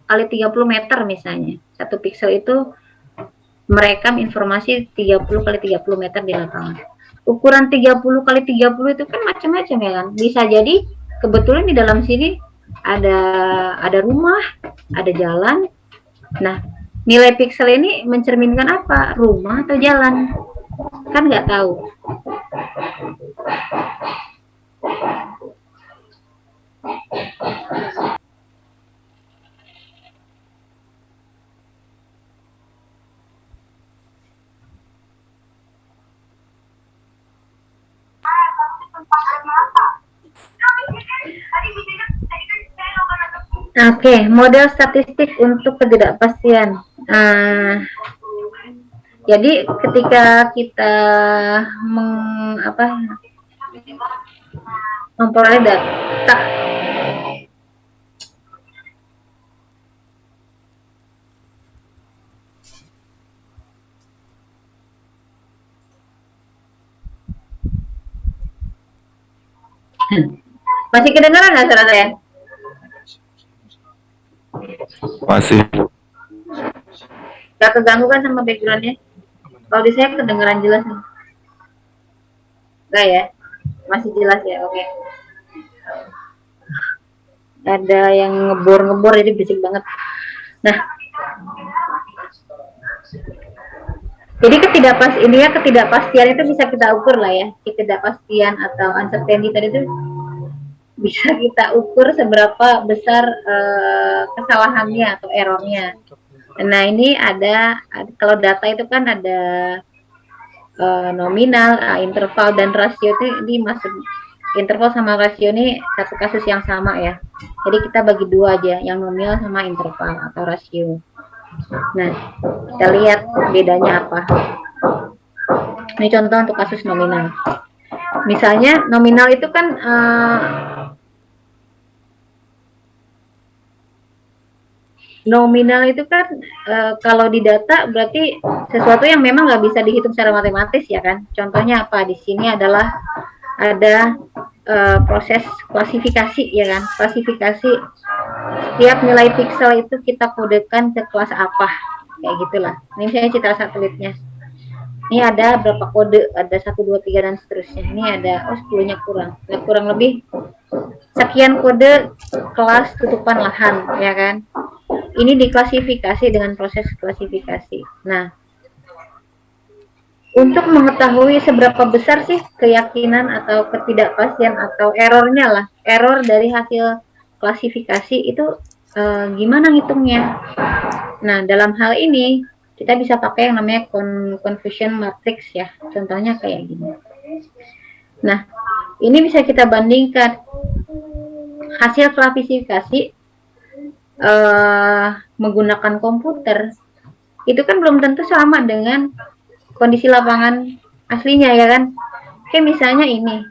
kali 30 meter misalnya. Satu pixel itu merekam informasi 30 kali 30 meter di lapangan. Ukuran 30 kali 30 itu kan macam-macam ya kan. Bisa jadi kebetulan di dalam sini ada rumah, ada jalan. Nah, nilai pixel ini mencerminkan apa? Rumah atau jalan? Kan nggak tahu. Oke, model statistik untuk ketidakpastian. Jadi ketika kita memperoleh data masih kedengaran nggak suara saya? Masih. Gak keganggu kan sama backgroundnya? Kalau di saya kedengaran jelas nih. Enggak ya? Masih jelas ya? Oke. Ada yang ngebor jadi berisik banget. Nah, jadi ketidakpastian itu bisa kita ukur lah ya. Ketidakpastian atau uncertainty tadi itu bisa kita ukur seberapa besar kesalahannya atau errornya. Nah, ini kalau data itu kan ada nominal, interval, dan rasio itu dimasuk. Interval sama rasio ini satu kasus yang sama ya. Jadi kita bagi dua aja, yang nominal sama interval atau rasio. Nah, kita lihat bedanya apa. Ini contoh untuk kasus nominal. Misalnya nominal itu kan kalau di data berarti sesuatu yang memang nggak bisa dihitung secara matematis ya kan. Contohnya apa? Di sini adalah ada proses klasifikasi ya kan. Klasifikasi setiap nilai pixel itu kita kodekan ke kelas apa, kayak gitulah. Ini misalnya citra satelitnya. Ini ada berapa kode, ada 1, 2, 3 dan seterusnya. Ini ada 10-nya kurang. Nah, kurang lebih sekian kode kelas tutupan lahan ya kan. Ini diklasifikasi dengan proses klasifikasi. Nah, untuk mengetahui seberapa besar sih keyakinan atau ketidakpastian atau errornya lah, error dari hasil klasifikasi itu gimana ngitungnya? Nah, dalam hal ini kita bisa pakai yang namanya confusion matrix ya. Contohnya kayak gini. Nah, ini bisa kita bandingkan hasil klasifikasi menggunakan komputer. Itu kan belum tentu sama dengan kondisi lapangan aslinya ya kan. Oke, misalnya ini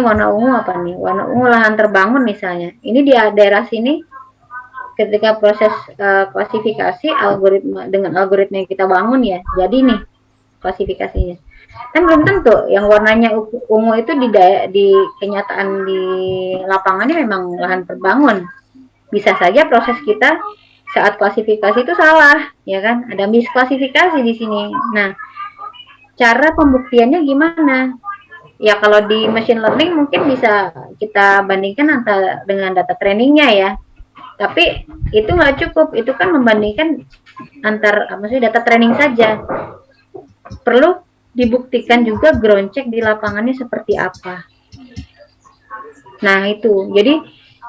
warna ungu apa nih? Warna ungu lahan terbangun misalnya. Ini di daerah sini ketika proses klasifikasi dengan algoritma yang kita bangun ya. Jadi nih klasifikasinya. Kan belum tentu yang warnanya ungu itu di kenyataan di lapangannya memang lahan terbangun. Bisa saja proses kita saat klasifikasi itu salah, ya kan? Ada misklasifikasi di sini. Nah, cara pembuktiannya gimana? Ya kalau di machine learning mungkin bisa kita bandingkan dengan data trainingnya ya. Tapi itu nggak cukup. Itu kan membandingkan maksudnya data training saja. Perlu dibuktikan juga ground check di lapangannya seperti apa. Nah itu. Jadi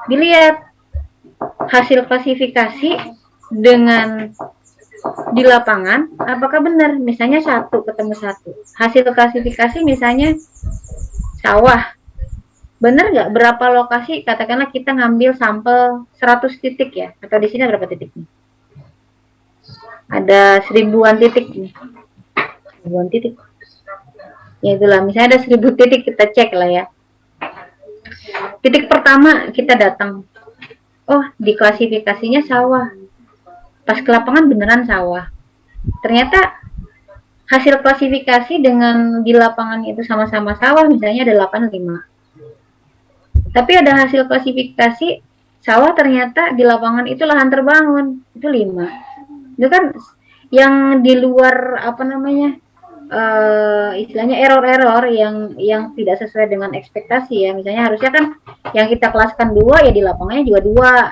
dilihat hasil klasifikasi dengan di lapangan apakah benar, misalnya 1 ketemu 1 hasil klasifikasi misalnya sawah bener nggak berapa lokasi, katakanlah kita ngambil sampel 100 titik ya, atau di sini berapa titik nih? Ada 1000-an titik nih. 1000-an titik. Ya itulah, misalnya ada 1000 titik, kita cek lah ya. Titik pertama kita datang, oh di klasifikasinya sawah. Pas ke lapangan beneran sawah. Ternyata hasil klasifikasi dengan di lapangan itu sama-sama sawah, misalnya ada 85. Tapi ada hasil klasifikasi sawah, ternyata di lapangan itu lahan terbangun, itu 5. Itu kan yang di luar apa namanya, istilahnya error-error yang tidak sesuai dengan ekspektasi ya. Misalnya harusnya kan yang kita kelaskan 2 ya di lapangannya juga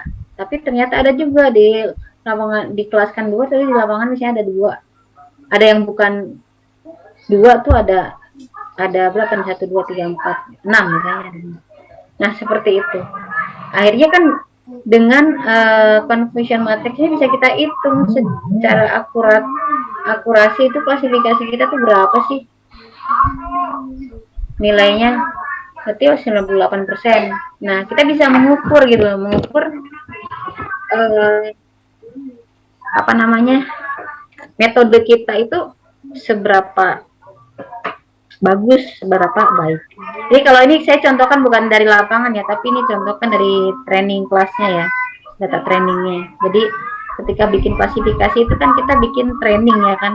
2, tapi ternyata ada juga di lapangan dikelaskan 2 tapi di lapangan misalnya ada 2, ada yang bukan 2 tuh, ada berapa nih, 1 2 3 4 6 misalnya. Nah seperti itu, akhirnya kan dengan confusion matrixnya bisa kita hitung secara akurasi itu klasifikasi kita tuh berapa sih nilainya, berarti 98%. Nah kita bisa mengukur gitu, mengukur apa namanya, metode kita itu seberapa bagus, seberapa baik. Jadi kalau ini saya contohkan bukan dari lapangan ya, tapi ini contohkan dari training kelasnya ya, data trainingnya. Jadi ketika bikin klasifikasi itu kan kita bikin training ya kan.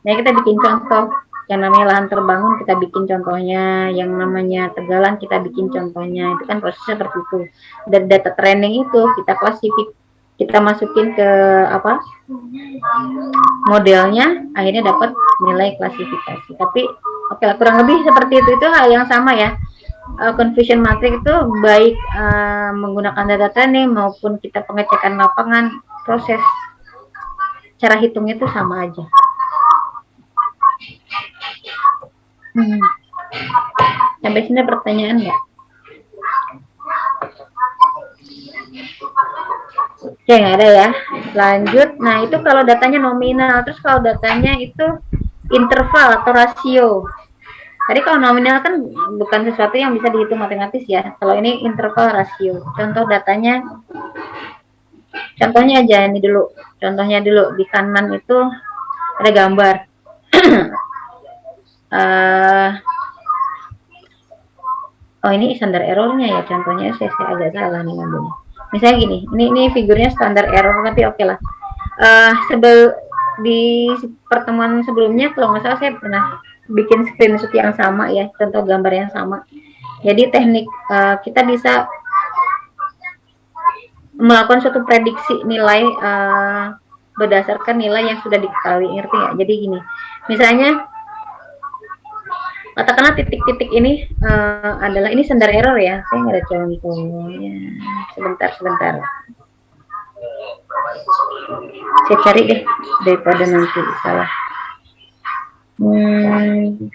Nah kita bikin contoh, yang namanya lahan terbangun kita bikin contohnya, yang namanya tegalan kita bikin contohnya, itu kan prosesnya seperti itu. Dari data training itu kita kita masukin ke apa modelnya, akhirnya dapat nilai klasifikasi. Tapi oke, kurang lebih seperti itu hal yang sama ya. Confusion matrix itu baik menggunakan data training maupun kita pengecekan lapangan, proses cara hitungnya itu sama aja. Sampai sini pertanyaan nggak? Oke, nggak ada ya. Lanjut. Nah, itu kalau datanya nominal. Terus kalau datanya itu interval atau rasio. Tadi kalau nominal kan bukan sesuatu yang bisa dihitung matematis ya. Kalau ini interval rasio. Contoh datanya, contohnya aja ini dulu. Contohnya dulu di kanan itu ada gambar. Oh ini standar errornya ya, contohnya saya agak salah nih ngambilnya. Misalnya gini, ini figurnya standar error, tapi oke lah. Di pertemuan sebelumnya kalau nggak salah saya pernah bikin screenshot yang sama ya, contoh gambar yang sama. Jadi teknik kita bisa melakukan suatu prediksi nilai berdasarkan nilai yang sudah diketahui, ngerti nggak? Jadi gini, misalnya katakanlah titik-titik ini adalah ini standar error ya, saya nggak ada contohnya, sebentar saya cari deh daripada nanti salah. Lagi.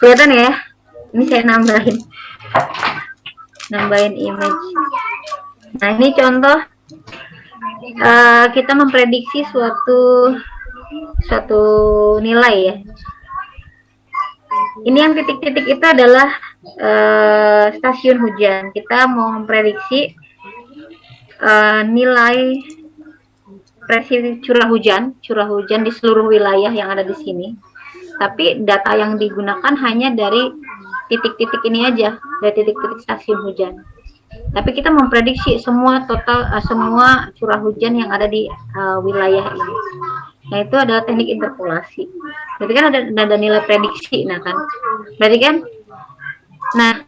Kelihatan ya? Ini saya nambahin image. Nah, ini contoh kita memprediksi suatu nilai ya. Ini yang titik-titik itu adalah stasiun hujan. Kita mau memprediksi nilai presi curah hujan di seluruh wilayah yang ada di sini. Tapi data yang digunakan hanya dari titik-titik ini aja, dari titik-titik stasiun hujan. Tapi kita memprediksi semua semua curah hujan yang ada di wilayah ini. Nah, itu adalah teknik interpolasi. Berarti kan ada nilai prediksi, nah kan. Berarti kan, nah,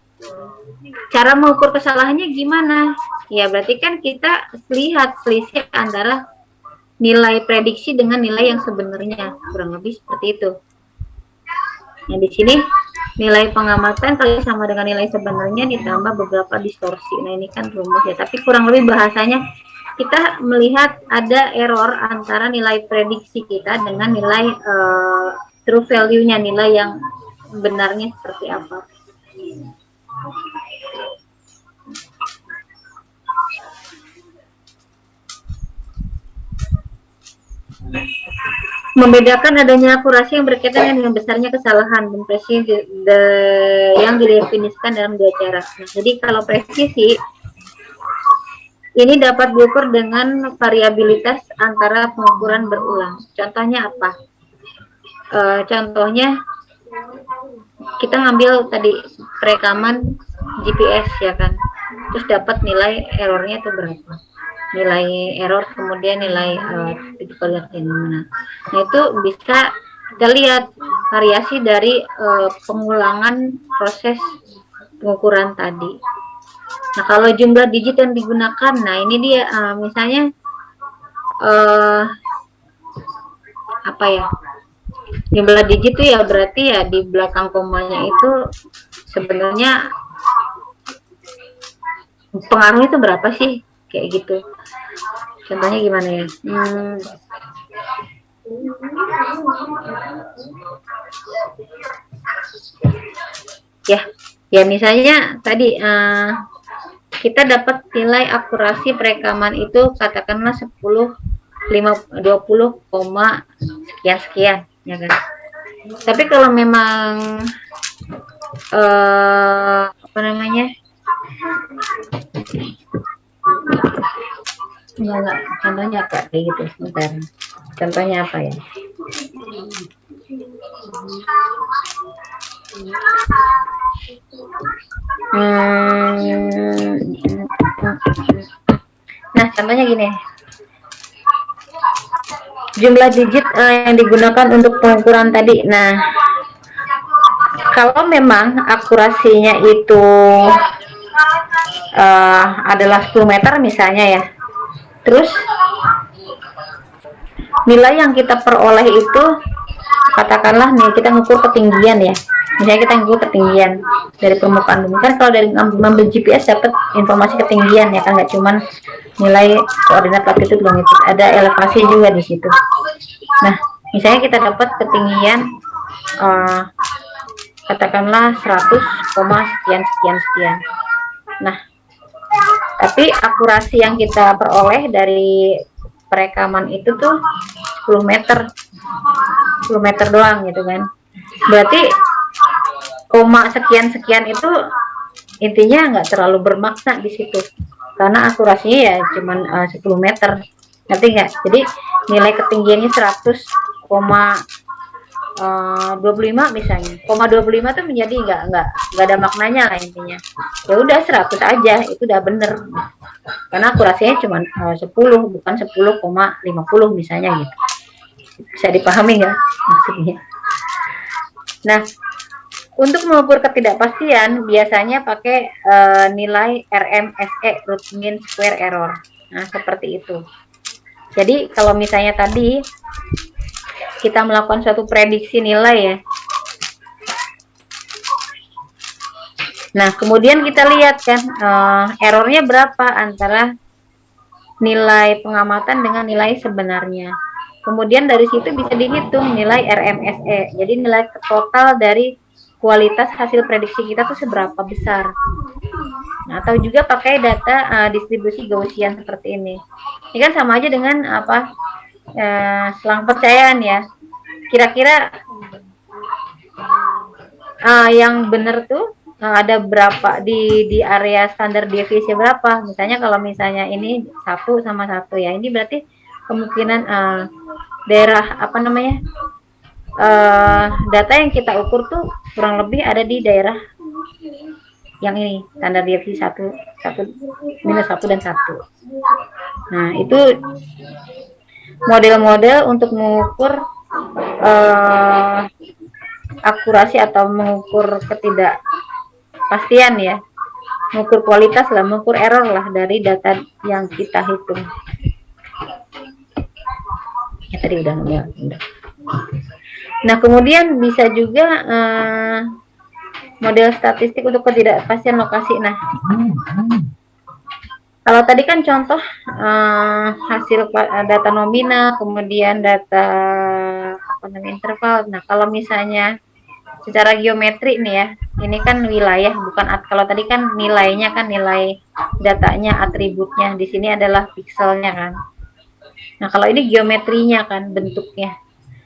cara mengukur kesalahannya gimana? Ya, berarti kan kita lihat selisih antara nilai prediksi dengan nilai yang sebenarnya, kurang lebih seperti itu. Nah, di sini nilai pengamatan kali sama dengan nilai sebenarnya ditambah beberapa distorsi. Nah, ini kan rumus ya, tapi kurang lebih bahasanya kita melihat ada error antara nilai prediksi kita dengan nilai true value-nya, nilai yang benarnya seperti apa. Membedakan adanya akurasi yang berkaitan dengan besarnya kesalahan dan presisi yang didefinisikan dalam dua cara. Nah, jadi kalau presisi ini dapat diukur dengan variabilitas antara pengukuran berulang. Contohnya apa? Contohnya kita ngambil tadi perekaman GPS ya kan, terus dapat nilai errornya itu berapa? Nilai error kemudian nilai titik balik yang mana. Nah, itu bisa kita lihat variasi dari pengulangan proses pengukuran tadi. Nah, kalau jumlah digit yang digunakan, nah ini dia misalnya apa ya? Jumlah digit itu ya berarti ya di belakang komanya itu sebenarnya pengaruhnya itu berapa sih? Kayak gitu. Contohnya gimana ya? Ya misalnya tadi kita dapat nilai akurasi perekaman itu katakanlah 20, sekian ya kan. Tapi kalau memang apa namanya? Enggak, contohnya apa kayak gitu, sebentar. Contohnya apa ya? Nah, contohnya gini. Jumlah digit yang digunakan untuk pengukuran tadi. Nah, kalau memang akurasinya itu adalah 10 meter misalnya ya. Terus nilai yang kita peroleh itu katakanlah nih kita ngukur ketinggian ya. Misalnya kita ngukur ketinggian dari permukaan bumi. Kan kalau dari ngambil GPS dapat informasi ketinggian ya kan, nggak cuman nilai koordinat latitude longitude, ada elevasi juga di situ. Nah, misalnya kita dapat ketinggian katakanlah 100, sekian. Nah, tapi akurasi yang kita peroleh dari perekaman itu tuh 10 meter doang gitu kan. Berarti koma sekian itu intinya nggak terlalu bermakna di situ karena akurasinya ya cuman 10 meter, ngerti nggak? Jadi nilai ketinggiannya 100,25 misalnya, 0,25 tuh menjadi nggak ada maknanya lah intinya. Ya udah 100 aja, itu udah bener karena akurasinya cuma 10 bukan 10,50 misalnya gitu. Bisa dipahami nggak maksudnya? Nah, untuk mengukur ketidakpastian biasanya pakai nilai RMSE, root mean square error. Nah, seperti itu. Jadi kalau misalnya tadi kita melakukan suatu prediksi nilai ya. Nah, kemudian kita lihat kan errornya berapa antara nilai pengamatan dengan nilai sebenarnya. Kemudian dari situ bisa dihitung nilai RMSE. Jadi nilai total dari kualitas hasil prediksi kita tuh seberapa besar. Nah, atau juga pakai data distribusi Gaussian seperti ini. Ini kan sama aja dengan selang percayaan ya. Kira-kira yang benar tuh ada berapa di area standar deviasi berapa? Misalnya kalau misalnya ini 1 sama 1 ya, ini berarti kemungkinan daerah apa namanya data yang kita ukur tuh kurang lebih ada di daerah yang ini standar deviasi 1, minus 1 dan 1. Nah itu model-model untuk mengukur akurasi atau mengukur ketidakpastian ya, mengukur kualitas lah, mengukur error lah dari data yang kita hitung. Ya tadi udah. Nah kemudian bisa juga model statistik untuk ketidakpastian lokasi. Nah kalau tadi kan contoh hasil data nominal, kemudian data interval. Nah kalau misalnya secara geometri nih ya, ini kan wilayah, bukan kalau tadi kan nilainya kan nilai datanya, atributnya, di sini adalah pikselnya kan. Nah kalau ini geometrinya kan, bentuknya.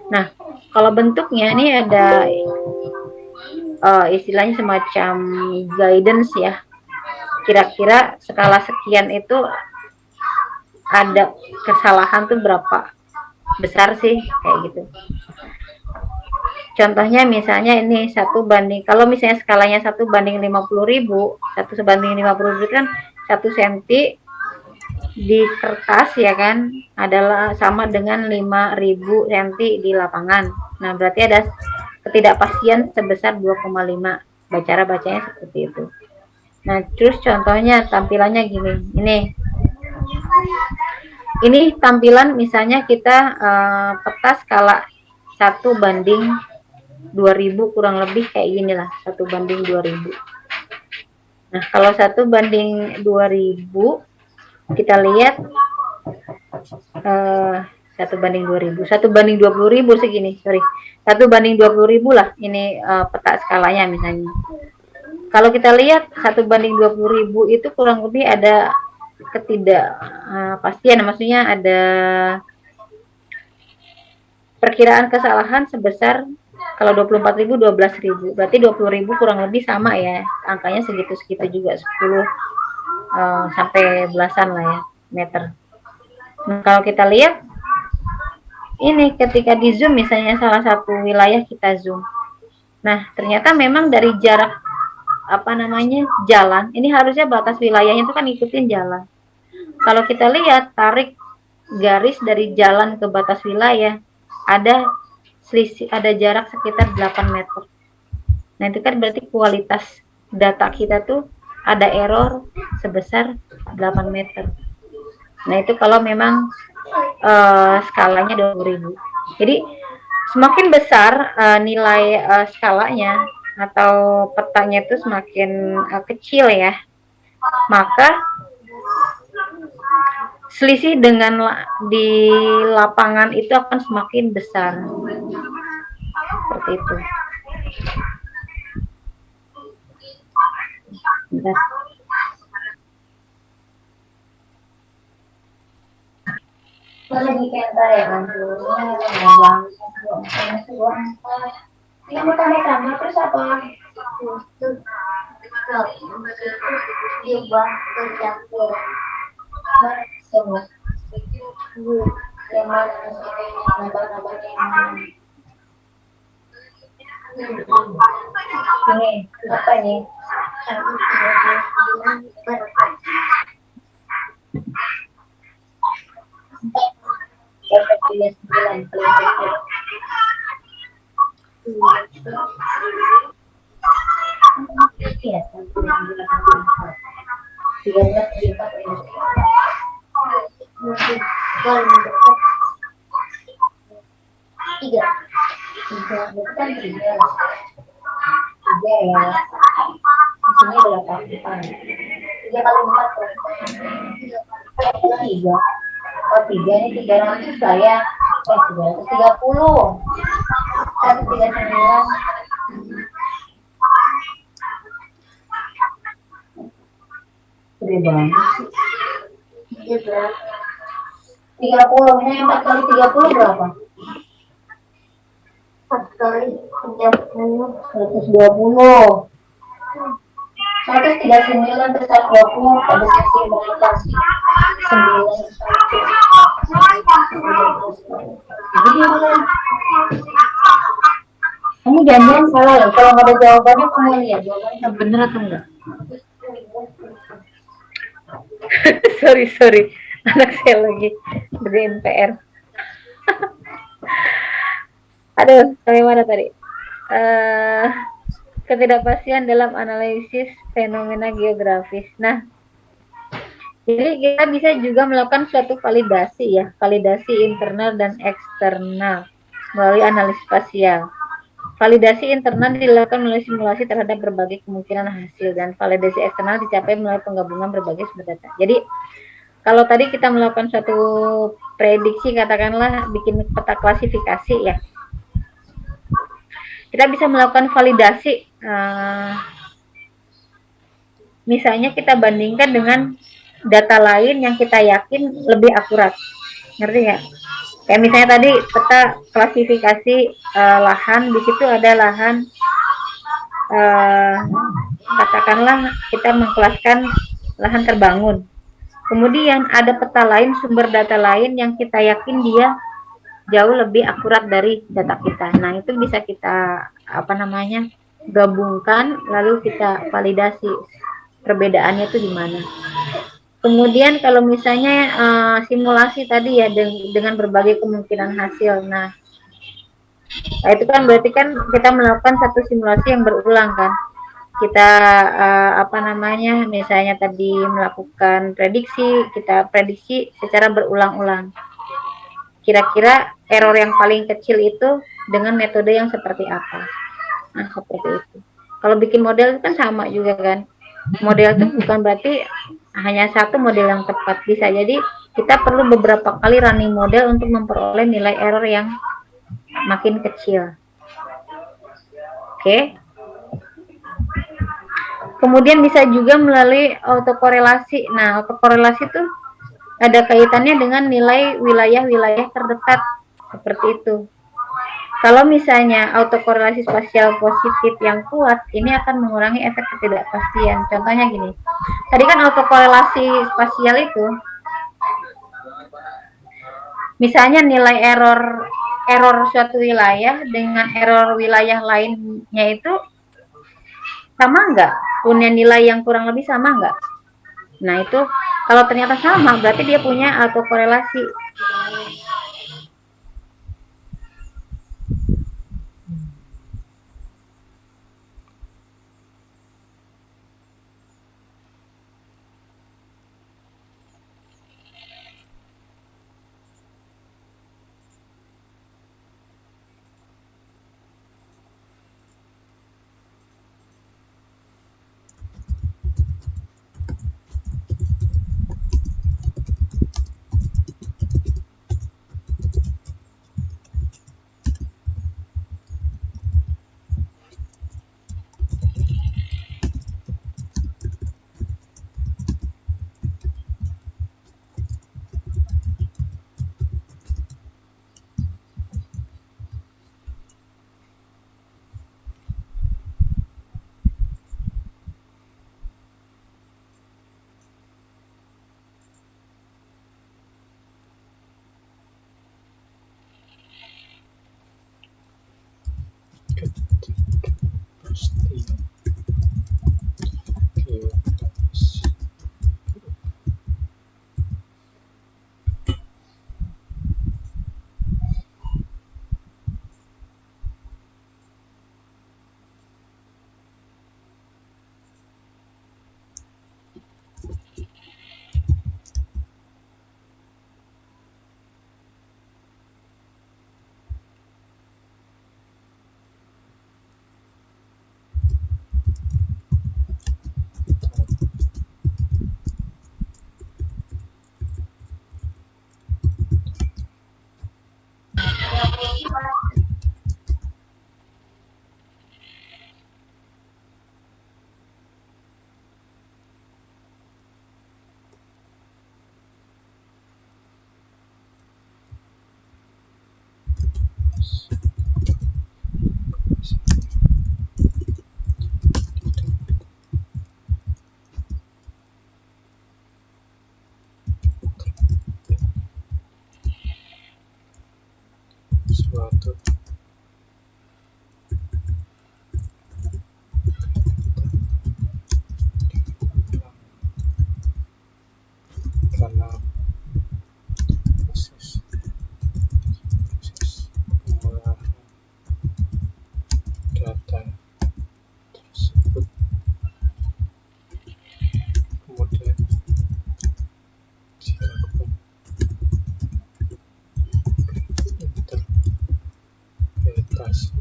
Nah kalau bentuknya ini ada istilahnya semacam guidance ya, kira-kira skala sekian itu ada kesalahan tuh berapa besar sih, kayak gitu. Contohnya misalnya ini 1 banding, kalau misalnya skalanya 1 banding 50.000, 1 banding 50.000 kan 1 cm di kertas ya kan adalah sama dengan 5.000 cm di lapangan. Nah berarti ada ketidakpastian sebesar 2,5. Cara bacanya seperti itu. Nah terus contohnya tampilannya gini, ini tampilan misalnya kita peta skala 1 banding 2000 kurang lebih kayak gini lah, 1 banding 2000. Nah kalau 1 banding 2000 kita lihat 1 banding 2000, 1 banding 20.000 segini, 1 banding 20.000 lah ini peta skalanya misalnya. Kalau kita lihat 1 banding 20.000 itu kurang lebih ada ketidakpastian, maksudnya ada perkiraan kesalahan sebesar, kalau 24.000 12.000, berarti 20.000 kurang lebih sama ya, angkanya segitu-segitu juga, 10 sampai belasan lah ya meter. Nah, kalau kita lihat ini ketika di zoom misalnya salah satu wilayah kita zoom, nah ternyata memang dari jarak jalan, ini harusnya batas wilayahnya itu kan ikutin jalan. Kalau kita lihat tarik garis dari jalan ke batas wilayah, ada selisih, ada jarak sekitar 8 meter. Nah itu kan berarti kualitas data kita tuh ada error sebesar 8 meter. Nah itu kalau memang skalanya 20.000. Jadi semakin besar nilai skalanya atau petanya itu semakin kecil ya, maka selisih dengan di lapangan itu akan semakin besar. Seperti itu. Bentar. Lagi kenta ya kan, ini mau tanda terus apa? Diubah tercampur semua yang mana nambah-nambahnya yang mana ini apa ini tiga ini 300 saya 330 139 Gede banget sih. Iya berapa? 30. Ini 4 kali 30 berapa? 4 kali 30. 120. 139 plus 120 pada sesi berapa? 9. Kamu jangan salah ya. Kalau nggak ada jawabannya, kamu lihat jawabannya bener atau enggak. sorry. Anak saya lagi berjalan PR. Aduh, sampai mana tadi? Ketidakpastian dalam analisis fenomena geografis. Nah, jadi kita bisa juga melakukan suatu validasi ya, validasi internal dan eksternal melalui analisis spasial. Validasi internal dilakukan melalui simulasi terhadap berbagai kemungkinan hasil, dan validasi eksternal dicapai melalui penggabungan berbagai sumber data. Jadi kalau tadi kita melakukan suatu prediksi, katakanlah bikin peta klasifikasi ya, kita bisa melakukan validasi. Misalnya kita bandingkan dengan data lain yang kita yakin lebih akurat, ngerti nggak? Kayak misalnya tadi peta klasifikasi lahan, di situ ada lahan, katakanlah kita mengkelaskan lahan terbangun. Kemudian ada peta lain, sumber data lain yang kita yakin dia jauh lebih akurat dari data kita. Nah, itu bisa kita gabungkan, lalu kita validasi perbedaannya itu di mana. Kemudian kalau misalnya simulasi tadi ya dengan berbagai kemungkinan hasil. Nah, itu kan berarti kan kita melakukan satu simulasi yang berulang kan. Kita misalnya tadi melakukan prediksi, kita prediksi secara berulang-ulang. Kira-kira error yang paling kecil itu dengan metode yang seperti apa. Nah, seperti itu. Kalau bikin model itu kan sama juga kan. Model itu bukan berarti hanya satu model yang tepat. Bisa jadi kita perlu beberapa kali running model untuk memperoleh nilai error yang makin kecil. Oke. Kemudian bisa juga melalui autokorelasi. Nah, autokorelasi itu ada kaitannya dengan nilai wilayah-wilayah terdekat, seperti itu. Kalau misalnya autokorelasi spasial positif yang kuat, ini akan mengurangi efek ketidakpastian. Contohnya gini, tadi kan autokorelasi spasial itu, misalnya nilai error suatu wilayah dengan error wilayah lainnya itu sama nggak? Punya nilai yang kurang lebih sama nggak? Nah, itu kalau ternyata sama, berarti dia punya autokorelasi. suatu dalam proses pengolahan data tersebut, kemudian dilakukan interpretasi.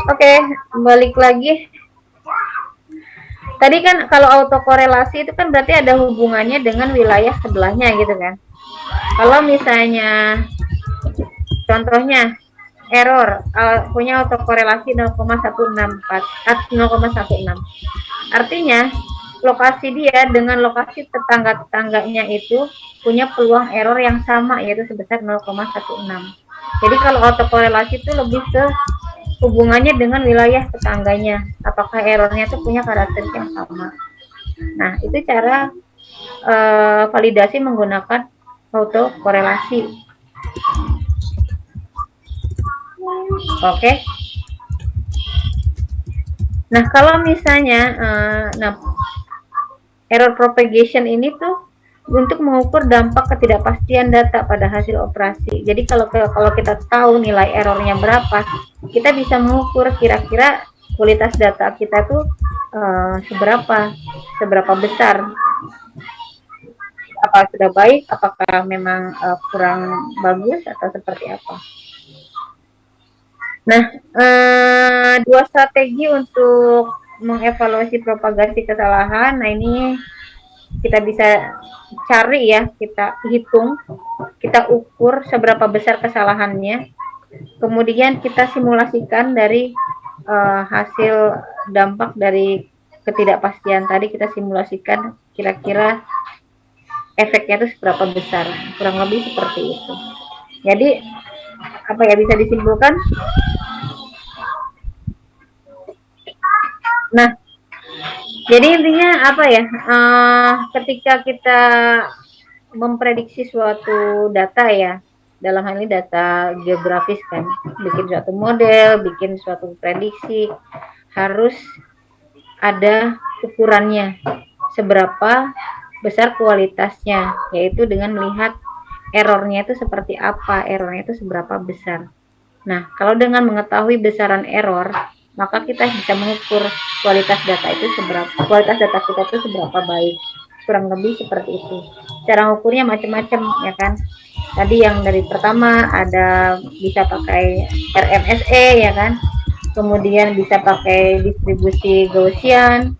Oke, balik lagi. Tadi kan kalau autokorelasi itu kan berarti ada hubungannya dengan wilayah sebelahnya gitu kan. Kalau misalnya contohnya error punya autokorelasi 0,164 artinya lokasi dia dengan lokasi tetangga-tetangganya itu punya peluang error yang sama, yaitu sebesar 0,16. Jadi kalau autokorelasi itu lebih ke hubungannya dengan wilayah tetangganya, apakah errornya itu punya karakteristik yang sama. Nah, itu cara validasi menggunakan autokorelasi. Oke. Nah, kalau misalnya error propagation ini tuh untuk mengukur dampak ketidakpastian data pada hasil operasi. Jadi kalau kita tahu nilai errornya berapa, kita bisa mengukur kira-kira kualitas data kita tuh seberapa besar. Apa sudah baik, apakah memang kurang bagus atau seperti apa. Nah, dua strategi untuk mengevaluasi propagasi kesalahan. Nah, ini kita bisa cari ya, kita hitung, kita ukur seberapa besar kesalahannya. Kemudian kita simulasikan dari hasil dampak dari ketidakpastian tadi, kita simulasikan kira-kira efeknya itu seberapa besar. Kurang lebih seperti itu. Jadi apa ya, bisa disimpulkan? Nah, jadi intinya apa ya? Ketika kita memprediksi suatu data ya, dalam hal ini data geografis kan, bikin suatu model, bikin suatu prediksi, harus ada ukurannya, seberapa besar kualitasnya, yaitu dengan melihat errornya itu seperti apa, errornya itu seberapa besar. Nah, kalau dengan mengetahui besaran error, maka kita bisa mengukur kualitas data itu kualitas data kita itu seberapa baik. Kurang lebih seperti itu. Cara ukurnya macam-macam ya kan. Tadi yang dari pertama ada bisa pakai RMSE ya kan. Kemudian bisa pakai distribusi Gaussian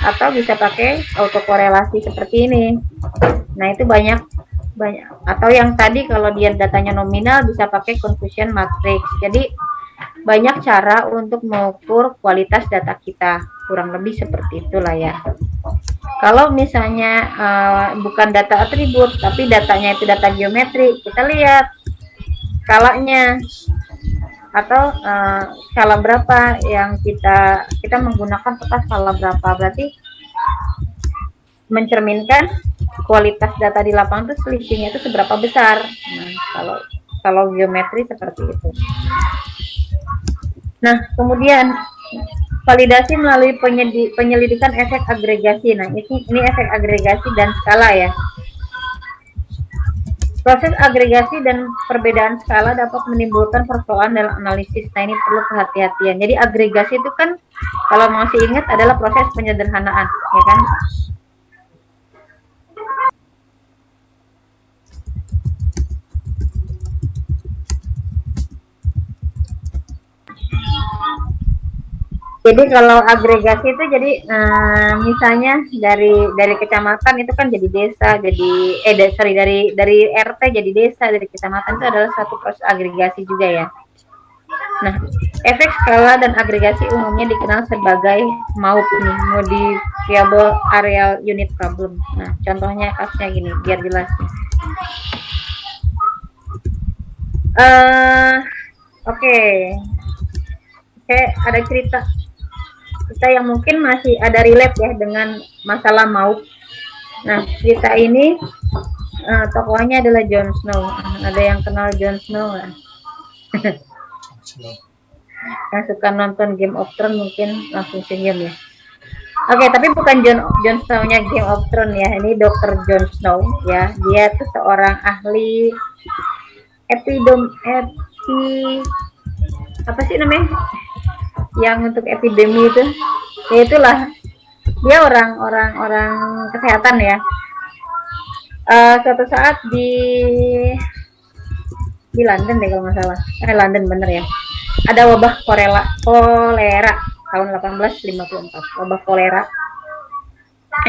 atau bisa pakai autokorelasi seperti ini. Nah, itu banyak. Atau yang tadi kalau dia datanya nominal bisa pakai confusion matrix. Jadi banyak cara untuk mengukur kualitas data kita, kurang lebih seperti itulah ya. Kalau misalnya bukan data atribut tapi datanya itu data geometri, kita lihat skalanya atau skala berapa yang kita menggunakan peta skala berapa, berarti mencerminkan kualitas data di lapangan itu selisihnya itu seberapa besar. Nah, kalau geometri seperti itu. Nah, kemudian validasi melalui penyelidikan efek agregasi. Nah, ini efek agregasi dan skala ya. Proses agregasi dan perbedaan skala dapat menimbulkan persoalan dalam analisis. Nah, ini perlu kehati-hatian. Jadi agregasi itu kan kalau masih ingat adalah proses penyederhanaan, ya kan? Jadi kalau agregasi itu jadi misalnya dari kecamatan itu kan jadi desa, dari RT jadi desa, dari kecamatan itu adalah satu proses agregasi juga ya. Nah, efek skala dan agregasi umumnya dikenal sebagai MAUP nih, Modifiable Areal Unit Problem. Nah, contohnya kasusnya gini, biar jelas nih. Oke. Saya ada cerita yang mungkin masih ada relate ya dengan masalah MAUP. Nah, cerita ini tokohnya adalah Jon Snow. Ada yang kenal Jon Snow nggak? Yang suka nonton Game of Thrones mungkin langsung senyum ya. Oke, tapi bukan Jon Snow-nya Game of Thrones ya. Ini Dr. Jon Snow ya. Dia tuh seorang ahli apa sih namanya? Yang untuk epidemi itu. Ya itulah. Dia orang kesehatan ya. Suatu saat di London deh kalau nggak salah. London bener ya. Ada wabah kolera tahun 1854. Wabah kolera.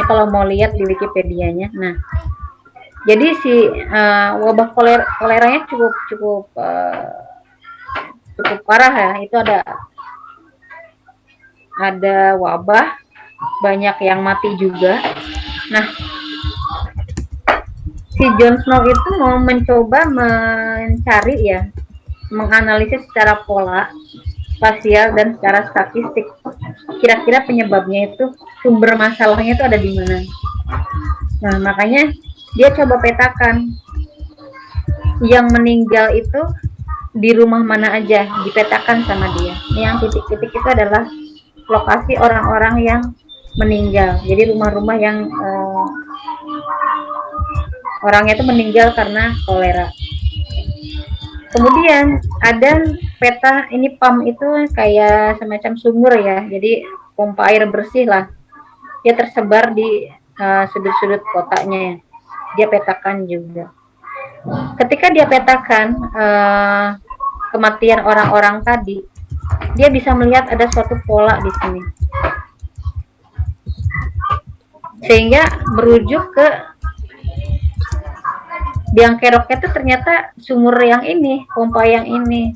Kalau mau lihat di Wikipedia-nya. Nah, jadi si wabah koleranya cukup parah ya. Itu ada wabah, banyak yang mati juga. Nah, si Jon Snow itu mau mencoba mencari ya, menganalisis secara pola spasial dan secara statistik kira-kira penyebabnya itu, sumber masalahnya itu ada di mana. Nah, makanya dia coba petakan yang meninggal itu di rumah mana aja, dipetakan sama dia. Yang titik-titik itu adalah lokasi orang-orang yang meninggal. Jadi rumah-rumah yang orangnya itu meninggal karena kolera. Kemudian ada peta, ini PAM itu kayak semacam sumur ya, jadi pompa air bersih lah. Dia tersebar di sudut-sudut kotanya ya. Dia petakan juga. Ketika dia petakan kematian orang-orang tadi, dia bisa melihat ada suatu pola di sini. Sehingga merujuk ke biang keroknya itu ternyata sumur yang ini, pompa yang ini.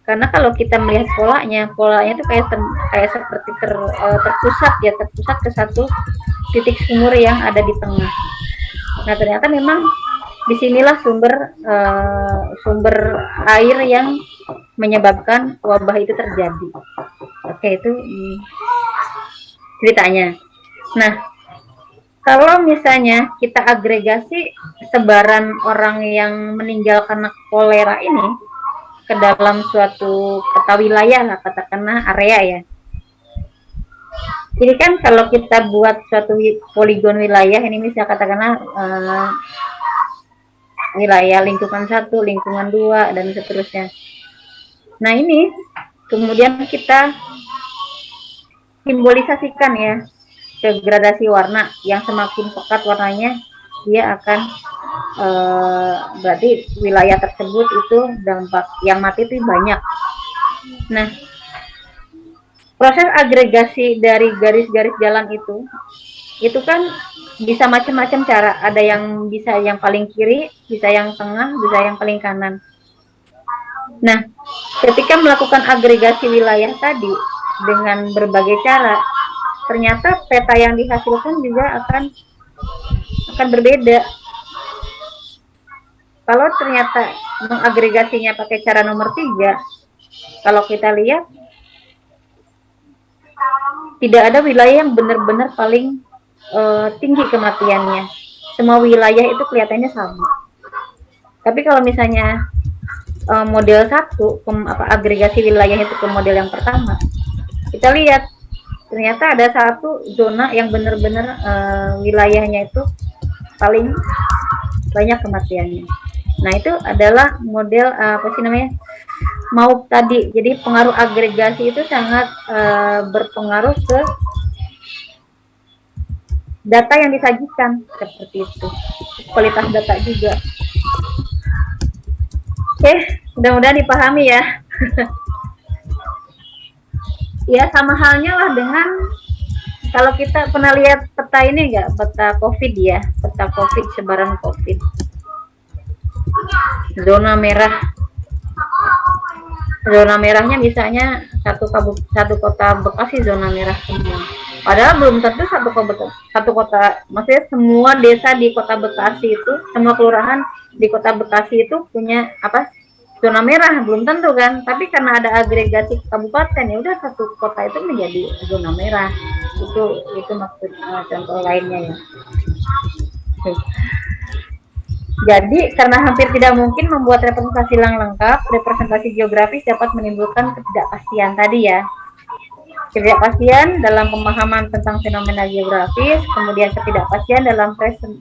Karena kalau kita melihat polanya itu kayak seperti terpusat ke satu titik sumur yang ada di tengah. Nah, ternyata memang disinilah sumber air yang menyebabkan wabah itu terjadi. Oke, itu ceritanya. Nah, kalau misalnya kita agregasi sebaran orang yang meninggal karena kolera ini ke dalam suatu peta wilayah lah, katakanlah area ya. Jadi kan kalau kita buat suatu poligon wilayah, ini misalnya katakanlah wilayah lingkungan 1, lingkungan 2, dan seterusnya. Nah, ini kemudian kita simbolisasikan ya ke gradasi warna, yang semakin pekat warnanya dia akan berarti wilayah tersebut itu dampak yang mati itu banyak. Nah, proses agregasi dari garis-garis jalan itu kan bisa macam-macam cara. Ada yang bisa yang paling kiri, bisa yang tengah, bisa yang paling kanan. Nah, ketika melakukan agregasi wilayah tadi dengan berbagai cara, ternyata peta yang dihasilkan juga akan berbeda. Kalau ternyata mengagregasinya pakai cara nomor 3, kalau kita lihat tidak ada wilayah yang benar-benar paling tinggi kematiannya. Semua wilayah itu kelihatannya sama. Tapi kalau misalnya model 1, agregasi wilayah itu ke model yang pertama, kita lihat ternyata ada satu zona yang benar-benar wilayahnya itu paling banyak kematiannya. Nah, itu adalah model MAUP tadi. Jadi pengaruh agregasi itu sangat berpengaruh ke data yang disajikan, seperti itu. Kualitas data juga. Oke, mudah-mudahan dipahami ya. Ya, sama halnya lah dengan kalau kita pernah lihat peta ini enggak, peta COVID ya, peta COVID, sebaran COVID. Zona merah Zona merahnya misalnya satu kota Bekasi zona merah semua. Padahal belum tentu satu kota, maksudnya semua desa di kota Bekasi itu, semua kelurahan di kota Bekasi itu punya apa zona merah, belum tentu kan. Tapi karena ada agregasi kabupaten, ya udah satu kota itu menjadi zona merah. Itu maksud contoh lainnya ya. Jadi, karena hampir tidak mungkin membuat representasi yang lengkap, representasi geografis dapat menimbulkan ketidakpastian tadi ya. Ketidakpastian dalam pemahaman tentang fenomena geografis, kemudian ketidakpastian dalam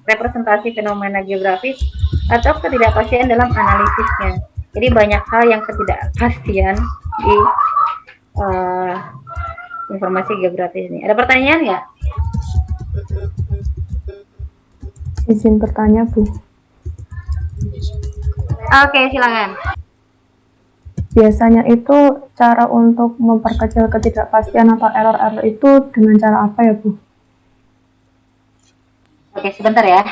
representasi fenomena geografis, atau ketidakpastian dalam analisisnya. Jadi banyak hal yang ketidakpastian di informasi geografis ini. Ada pertanyaan nggak? Izin bertanya, Bu. Oke, silakan. Biasanya itu cara untuk memperkecil ketidakpastian atau error-error itu dengan cara apa ya, Bu? Oke, sebentar ya.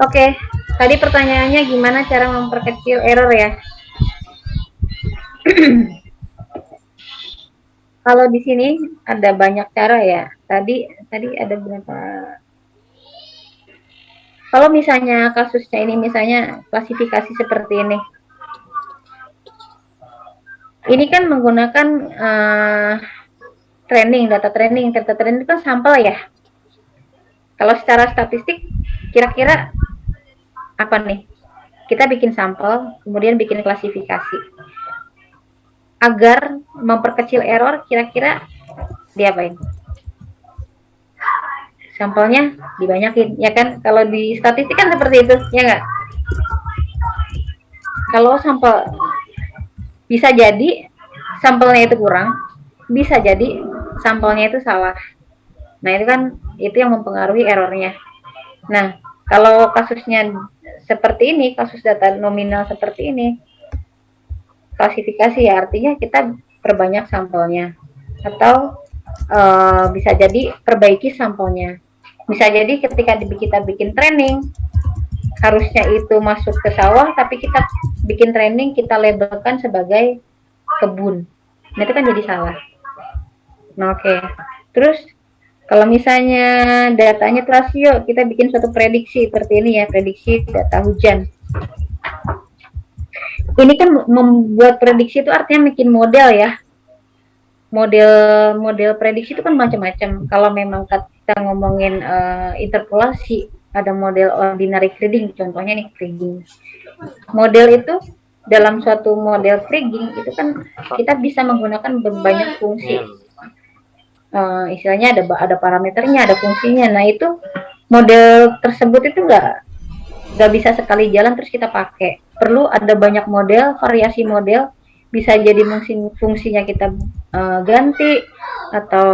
Oke, tadi pertanyaannya gimana cara memperkecil error ya? Kalau di sini ada banyak cara ya. Tadi ada berapa? Kalau misalnya kasusnya ini misalnya klasifikasi seperti ini. Ini kan menggunakan data training itu kan sampel ya. Kalau secara statistik kira-kira apa nih? Kita bikin sampel, kemudian bikin klasifikasi. Agar memperkecil error, kira-kira diapain? Sampelnya dibanyakin, ya kan? Kalau di statistik kan seperti itu, ya nggak? Kalau sampel bisa jadi sampelnya itu kurang, bisa jadi sampelnya itu salah. Nah, itu yang mempengaruhi errornya. Nah, kalau kasusnya seperti ini, kasus data nominal seperti ini, klasifikasi ya artinya kita perbanyak sampelnya, atau bisa jadi perbaiki sampelnya. Bisa jadi ketika kita bikin training, harusnya itu masuk ke sawah, tapi kita bikin training, kita labelkan sebagai kebun. Nah, itu kan jadi salah. Nah, oke. Terus kalau misalnya datanya rasio, kita bikin suatu prediksi seperti ini ya, prediksi data hujan. Ini kan membuat prediksi itu artinya bikin model ya. Model prediksi itu kan macam-macam. Kalau memang kita ngomongin interpolasi, ada model ordinary kriging, contohnya nih kriging. Model itu dalam suatu model kriging itu kan kita bisa menggunakan banyak fungsi. Istilahnya ada parameternya, ada fungsinya. Nah, itu model tersebut itu nggak bisa sekali jalan terus kita pakai. Perlu ada banyak model, variasi model bisa jadi fungsinya kita ganti, atau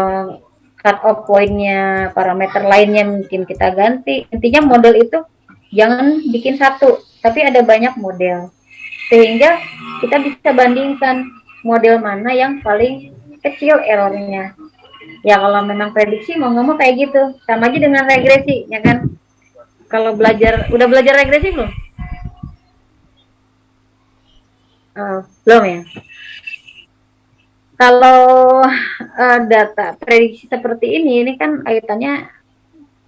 cut off pointnya parameter lainnya mungkin kita ganti. Intinya model itu jangan bikin satu, tapi ada banyak model, sehingga kita bisa bandingkan model mana yang paling kecil errornya. Ya kalau memang prediksi mau nggak mau kayak gitu, sama aja dengan regresi ya kan. Kalau udah belajar regresi belum? Belum ya. Kalau data prediksi seperti ini kan kaitannya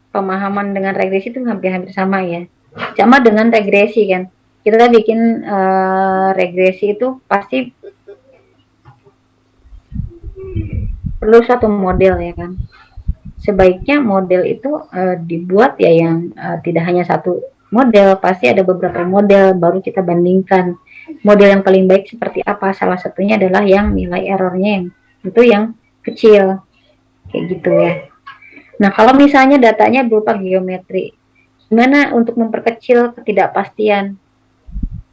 pemahaman dengan regresi itu hampir-hampir sama ya. Sama dengan regresi kan. Kita bikin regresi itu pasti perlu satu model ya kan. Sebaiknya model itu dibuat ya yang tidak hanya satu model, pasti ada beberapa model baru kita bandingkan model yang paling baik seperti apa. Salah satunya adalah yang nilai errornya yang kecil kayak gitu ya. Nah kalau misalnya datanya berupa geometri, gimana untuk memperkecil ketidakpastian?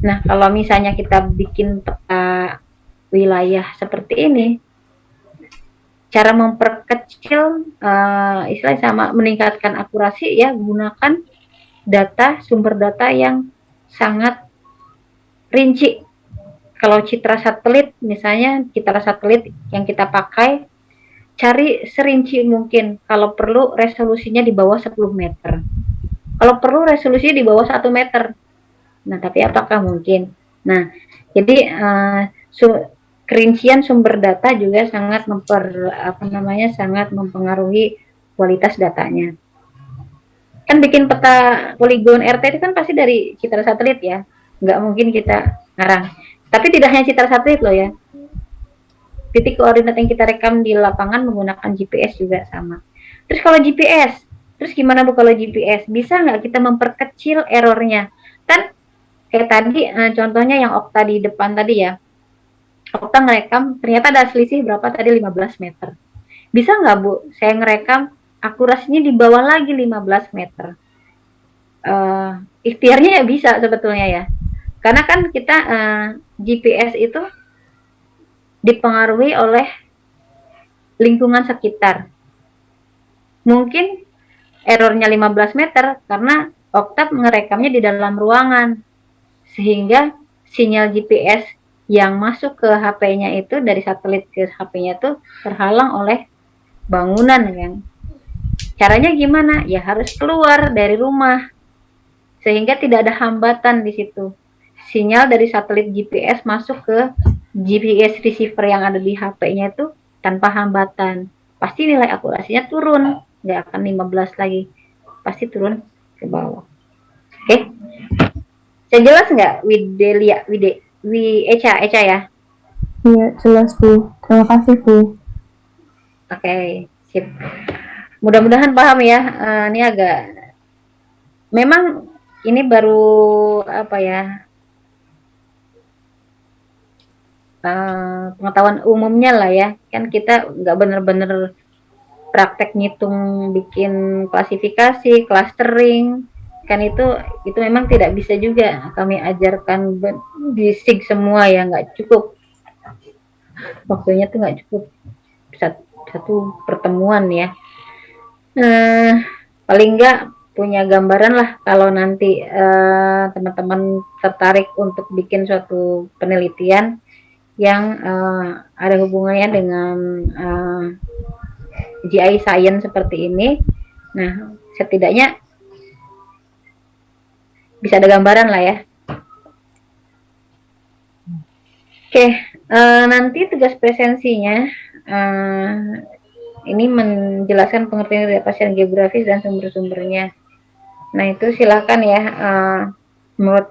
Nah kalau misalnya kita bikin peta wilayah seperti ini, cara memperkecil istilahnya sama meningkatkan akurasi ya, gunakan sumber data yang sangat rinci. Kalau citra satelit misalnya, citra satelit yang kita pakai, cari serinci mungkin. Kalau perlu resolusinya di bawah 10 meter, kalau perlu resolusinya di bawah 1 meter. Nah tapi apakah mungkin? Nah jadi kerincian sumber data juga sangat sangat mempengaruhi kualitas datanya. Kan bikin peta poligon RT itu kan pasti dari citra satelit ya, nggak mungkin kita ngarang. Tapi tidak hanya citra satelit loh ya, titik koordinat yang kita rekam di lapangan menggunakan GPS juga sama. Terus kalau GPS, terus gimana Bu kalau GPS? Bisa nggak kita memperkecil errornya? Kan kayak tadi contohnya yang Okta di depan tadi ya, Okta ngerekam ternyata ada selisih berapa tadi 15 meter. Bisa nggak Bu saya ngerekam akurasinya di bawah lagi 15 meter? Ikhtiarnya ya bisa sebetulnya ya, karena kan kita GPS itu dipengaruhi oleh lingkungan sekitar. Mungkin errornya 15 meter karena Okta ngerekamnya di dalam ruangan, sehingga sinyal GPS yang masuk ke HP-nya itu dari satelit ke HP-nya itu terhalang oleh bangunan kan. Caranya gimana? Ya harus keluar dari rumah sehingga tidak ada hambatan di situ. Sinyal dari satelit GPS masuk ke GPS receiver yang ada di HP-nya itu tanpa hambatan. Pasti nilai akurasinya turun, nggak akan 15 lagi. Pasti turun ke bawah. Oke. Saya jelas nggak Eca ya? Iya, jelas Bu. Terima kasih Bu. Oke, sip. Mudah-mudahan paham ya. Ini agak, memang ini baru apa ya? Pengetahuan umumnya lah ya. Kan kita nggak bener-bener praktek ngitung, bikin klasifikasi, clustering. Kan itu memang tidak bisa juga kami ajarkan di SIG semua ya, nggak cukup. Waktunya tuh nggak cukup satu pertemuan ya. Paling nggak punya gambaran lah kalau nanti teman-teman tertarik untuk bikin suatu penelitian yang ada hubungannya dengan GI Science seperti ini. Nah, setidaknya bisa ada gambaran lah ya. Oke, nanti tugas presensinya ini menjelaskan pengertian ketidakpastian geografis dan sumber-sumbernya. Nah itu silakan ya, menurut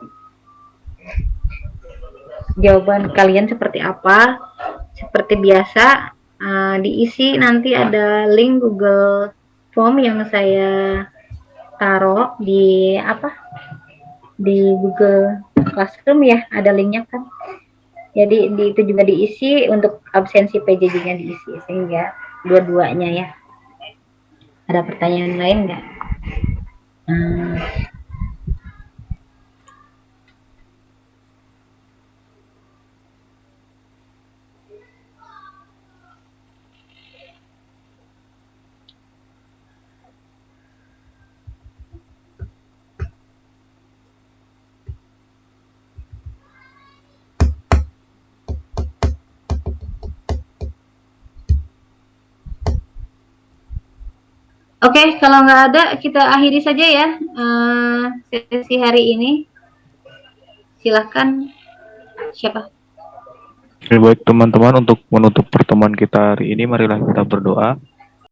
jawaban kalian seperti apa. Seperti biasa diisi, nanti ada link Google Form yang saya taruh di Google Classroom ya, ada linknya kan. Jadi itu juga diisi, untuk absensi PJJ-nya diisi, sehingga dua-duanya ya. Ada pertanyaan lain nggak? Oke, kalau nggak ada, kita akhiri saja ya sesi hari ini. Silahkan, siapa? Baik teman-teman, untuk menutup pertemuan kita hari ini, marilah kita berdoa.